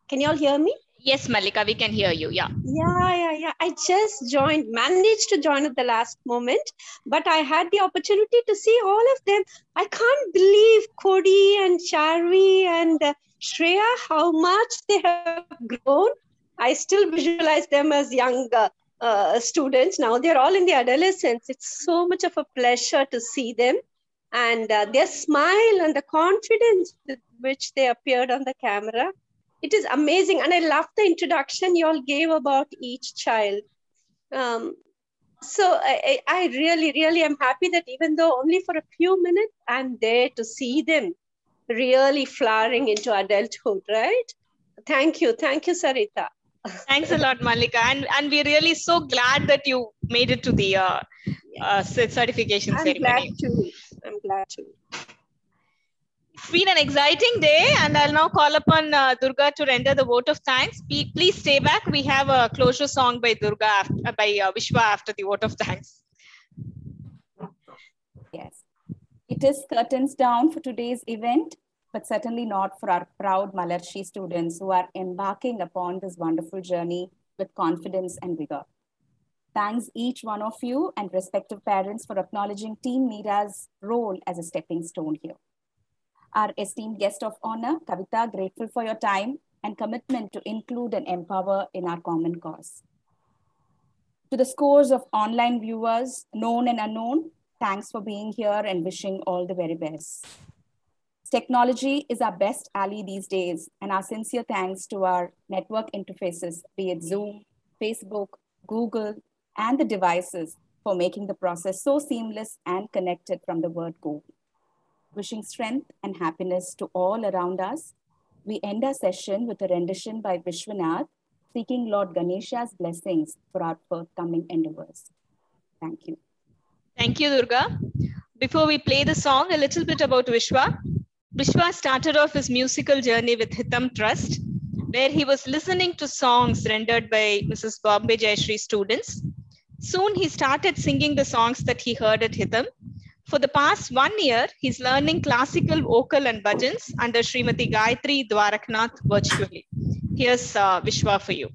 Can you all hear me?
Yes, Malika, we can hear you. Yeah.
Yeah. I just managed to join at the last moment, but I had the opportunity to see all of them. I can't believe Cody and Charvi and Shreya, how much they have grown. I still visualize them as young students. Now they're all in the adolescence. It's so much of a pleasure to see them. And their smile and the confidence with which they appeared on the camera. It is amazing. And I love the introduction you all gave about each child. So I really am happy that even though only for a few minutes, I'm there to see them really flowering into adulthood, right? Thank you, Sarita.
Thanks a lot, Malika. And we're really so glad that you made it to the certification ceremony.
I'm glad to.
It's been an exciting day, and I'll now call upon Durga to render the vote of thanks. Please stay back. We have a closure song by Vishwa after the vote of thanks.
Yes, it is curtains down for today's event, but certainly not for our proud Malarchi students who are embarking upon this wonderful journey with confidence and vigor. Thanks each one of you and respective parents for acknowledging Team Mira's role as a stepping stone here. Our esteemed guest of honor, Kavita, grateful for your time and commitment to include and empower in our common cause. To the scores of online viewers, known and unknown, thanks for being here and wishing all the very best. Technology is our best ally these days, and our sincere thanks to our network interfaces, be it Zoom, Facebook, Google, and the devices for making the process so seamless and connected from the word go. Wishing strength and happiness to all around us, we end our session with a rendition by Vishwanath, seeking Lord Ganesha's blessings for our forthcoming endeavors. Thank you.
Thank you, Durga. Before we play the song, a little bit about Vishwa. Vishwa started off his musical journey with Hitam Trust, where he was listening to songs rendered by Mrs. Bombay Jayashree students. Soon he started singing the songs that he heard at Hitam. For the past 1 year, he's learning classical vocal and bhajans under Srimati Gayatri Dwaraknath virtually. Here's Vishwa for you.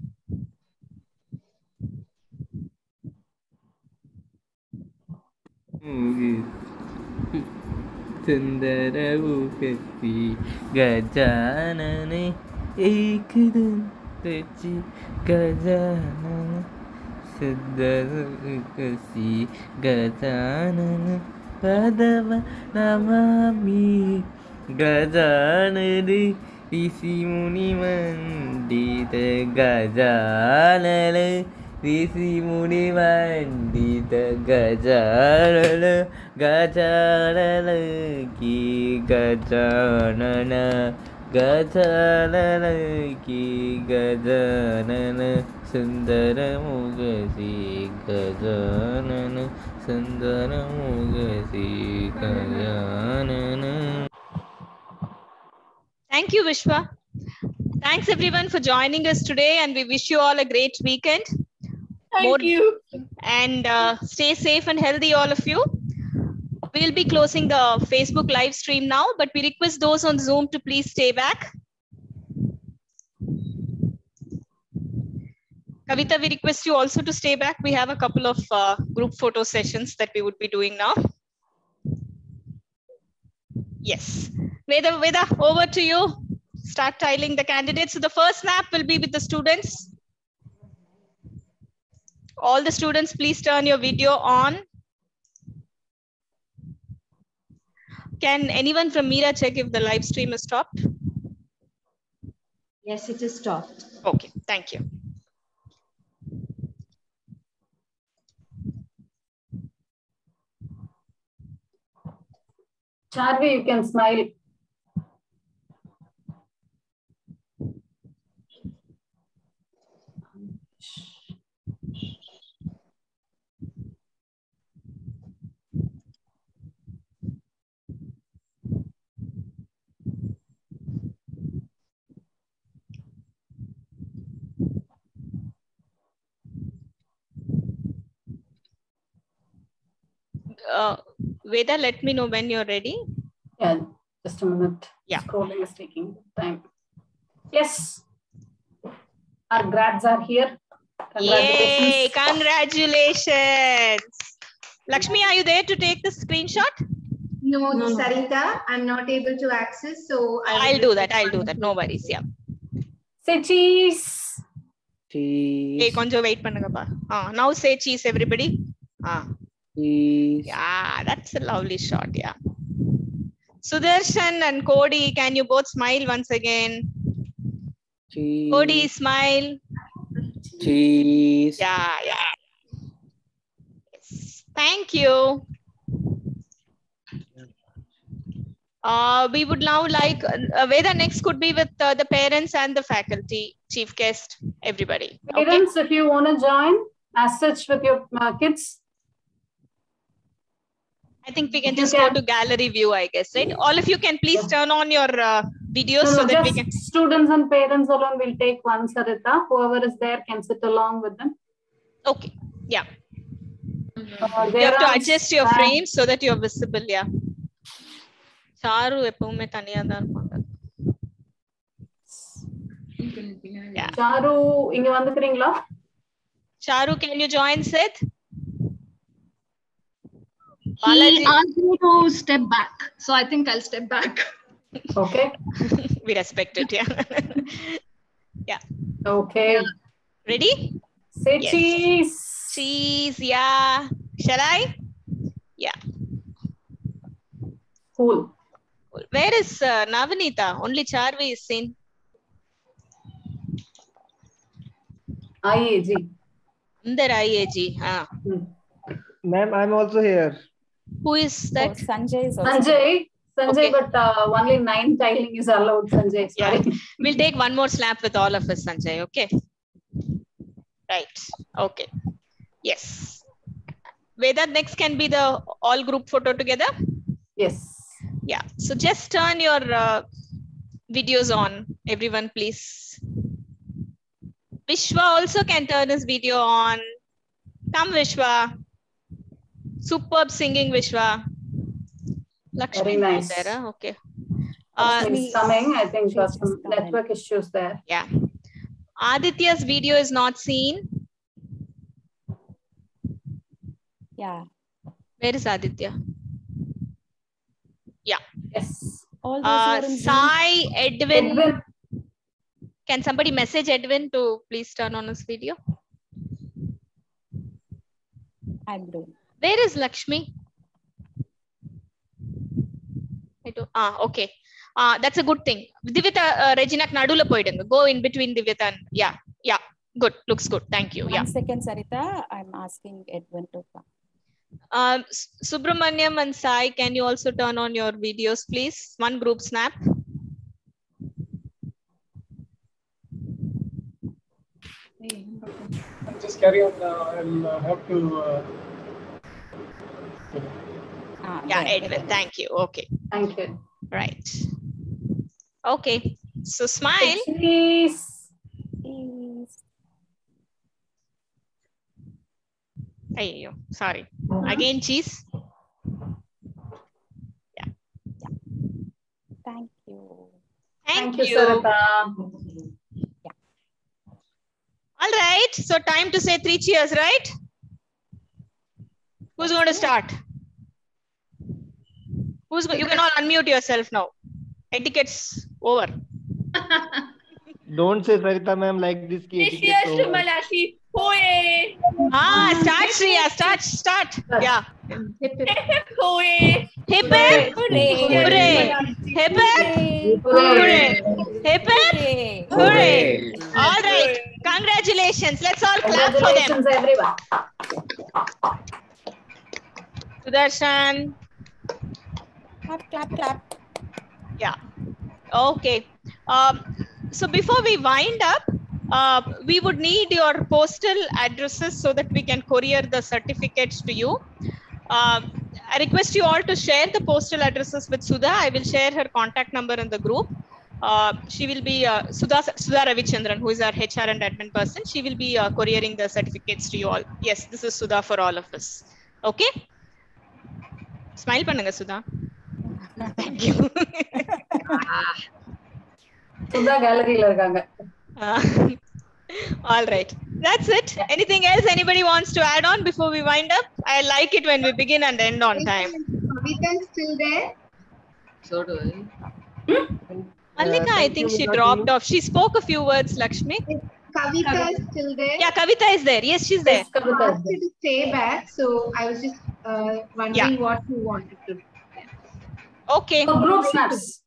Sundaravukati Gajanane Ekadam Tachi Gajanane Sundaravukati Gajanane Padava Namami Gajanane Rishi Muni Mandita Gajanane Rishi Muni Mandita Gajanana Gajanana Ki Gajanana Gajanana Ki Gajanana Sundara Mugasi Gajanana Sundara Mugasi Gajanana.
Thank you, Vishwa. Thanks everyone for joining us today, and we wish you all a great weekend.
Thank you.
And stay safe and healthy, all of you. We'll be closing the Facebook live stream now, but we request those on Zoom to please stay back. Kavita, we request you also to stay back. We have a couple of group photo sessions that we would be doing now. Yes. Veda, over to you. Start tiling the candidates. So the first snap will be with the students. All the students, please turn your video on. Can anyone from Mira check if the live stream is stopped?
Yes, it is stopped.
Okay, thank you.
Charvi, you can smile.
Veda, let me know when you're ready.
Yeah, just a minute.
Yeah.
Scrolling is taking time. Yes. Our grads are here. Congratulations.
Yay, congratulations. Lakshmi, are you there to take the screenshot?
No, Sarita, I'm not able to access, so
I'll do that. I'll do that. No worries. Yeah.
Say cheese.
Cheese.
Hey, konjo wait pannunga pa. Now say cheese, everybody.
Cheese.
Yeah, that's a lovely shot. Yeah. Sudarshan and Cody, can you both smile once again?
Cheese.
Cody, smile.
Cheese.
Yeah. Yes. Thank you. We would now like Veda next could be with the parents and the faculty, chief guest, everybody. Okay?
Parents, if you want to join as such with your kids.
I think we can just go to gallery view, I guess, right? All of you can please turn on your videos so that we can.
Students and parents alone will take one, Sarita. Whoever is there can sit along with them.
Okay. Yeah. You have to adjust your frame so that you're visible. Yeah. Charu எப்பவுமே தனியா தான் இருப்பாங்க. Yeah.
Charu, இங்க வந்துக்கிறீங்களா?
Charu, can you join Sid?
He asked me to step back, so I think I'll step back.
Okay.
We respect it. Yeah. Yeah.
Okay.
Ready?
Say cheese.
Cheese. Yeah. Shall I? Yeah.
Cool.
Where is Navanita? Only Charvi is seen.
IAG.
Under IAG.
Ma'am, I'm also here.
Who is that?
Oh, Sanjay is also
Sanjay,
Okay.
but only 9 tiling is allowed, Sanjay. Sorry.
Yeah. We'll take one more snap with all of us, Sanjay. Okay. Right. Okay. Yes. Veda, next can be the all group photo together.
Yes.
Yeah. So just turn your videos on, everyone, please. Vishwa also can turn his video on. Come, Vishwa. Superb singing, Vishwa. Lakshmi.
Very nice.
There, huh? Okay.
It's coming. I think there's some network issues there.
Yeah. Aditya's video is not seen.
Yeah.
Where is Aditya? Yeah.
Yes.
All those who are in Zoom.
Sai, Edwin. Can somebody message Edwin to please turn on his video?
I'm doing.
Where is Lakshmi? Okay. That's a good thing. Divita, Regina Nadula poidunga. Go in between Divita and yeah. Good. Looks good. Thank you. Yeah.
1 second, Sarita. I'm asking Edwin to come.
Subramaniam and Sai, can you also turn on your videos, please? One group snap.
Just carry on. I'll have to.
Yeah, Edwin. Thank you. Okay.
Thank you.
Right. Okay. So smile.
Cheese.
Ayyo, sorry. Again, cheese. Yeah.
Thank you.
Thank you.
Sarita.
Yeah.
All right. So time to say 3 cheers, right? Who's going to start? You can all unmute yourself now. Etiquette's over.
Don't say Sarita ma'am like this.
Cheers to Malachi. Hoye!
Start Shreya, start. Yeah.
Hoye!
Hip hip! Hooray! Hip hip! Hooray! Hip hip! Hooray! All right. Congratulations. Let's all clap for them.
Congratulations, everyone.
Sudarshan.
Clap.
Yeah. Okay. So before we wind up, we would need your postal addresses so that we can courier the certificates to you. I request you all to share the postal addresses with Sudha. I will share her contact number in the group. She will be Sudha Ravichandran, who is our HR and admin person. She will be couriering the certificates to you all. Yes, this is Sudha for all of us. Okay. Smile pannunga, Sudha. Thank you.
Sudha gallery la irukanga.
All right. That's it. Anything else anybody wants to add on before we wind up? I like it when we begin and end on time.
Kavita is still there?
So do I.
Malika, I think she dropped off. She spoke a few words, Lakshmi.
Kavita is still there?
Yeah, Kavita is there. Yes, she's there.
I asked her to stay back, so I was just wondering what you wanted to do.
Okay.
So group snaps.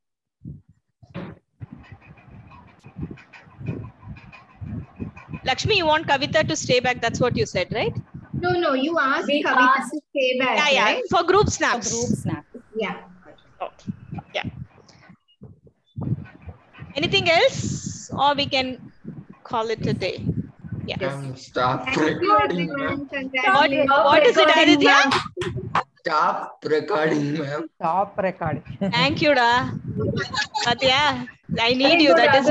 Lakshmi, you want Kavita to stay back? That's what you said, right?
No, you asked Kavita to stay back.
Yeah,
right?
for group snaps.
Yeah.
Yeah. Anything else? Or we can call it a day. Yeah.
Stop
Thank you,
recording,
everyone.
ma'am.
What is it, Aditya?
Stop recording, ma'am.
Stop recording.
Thank you, Da. But yeah, I need you. That is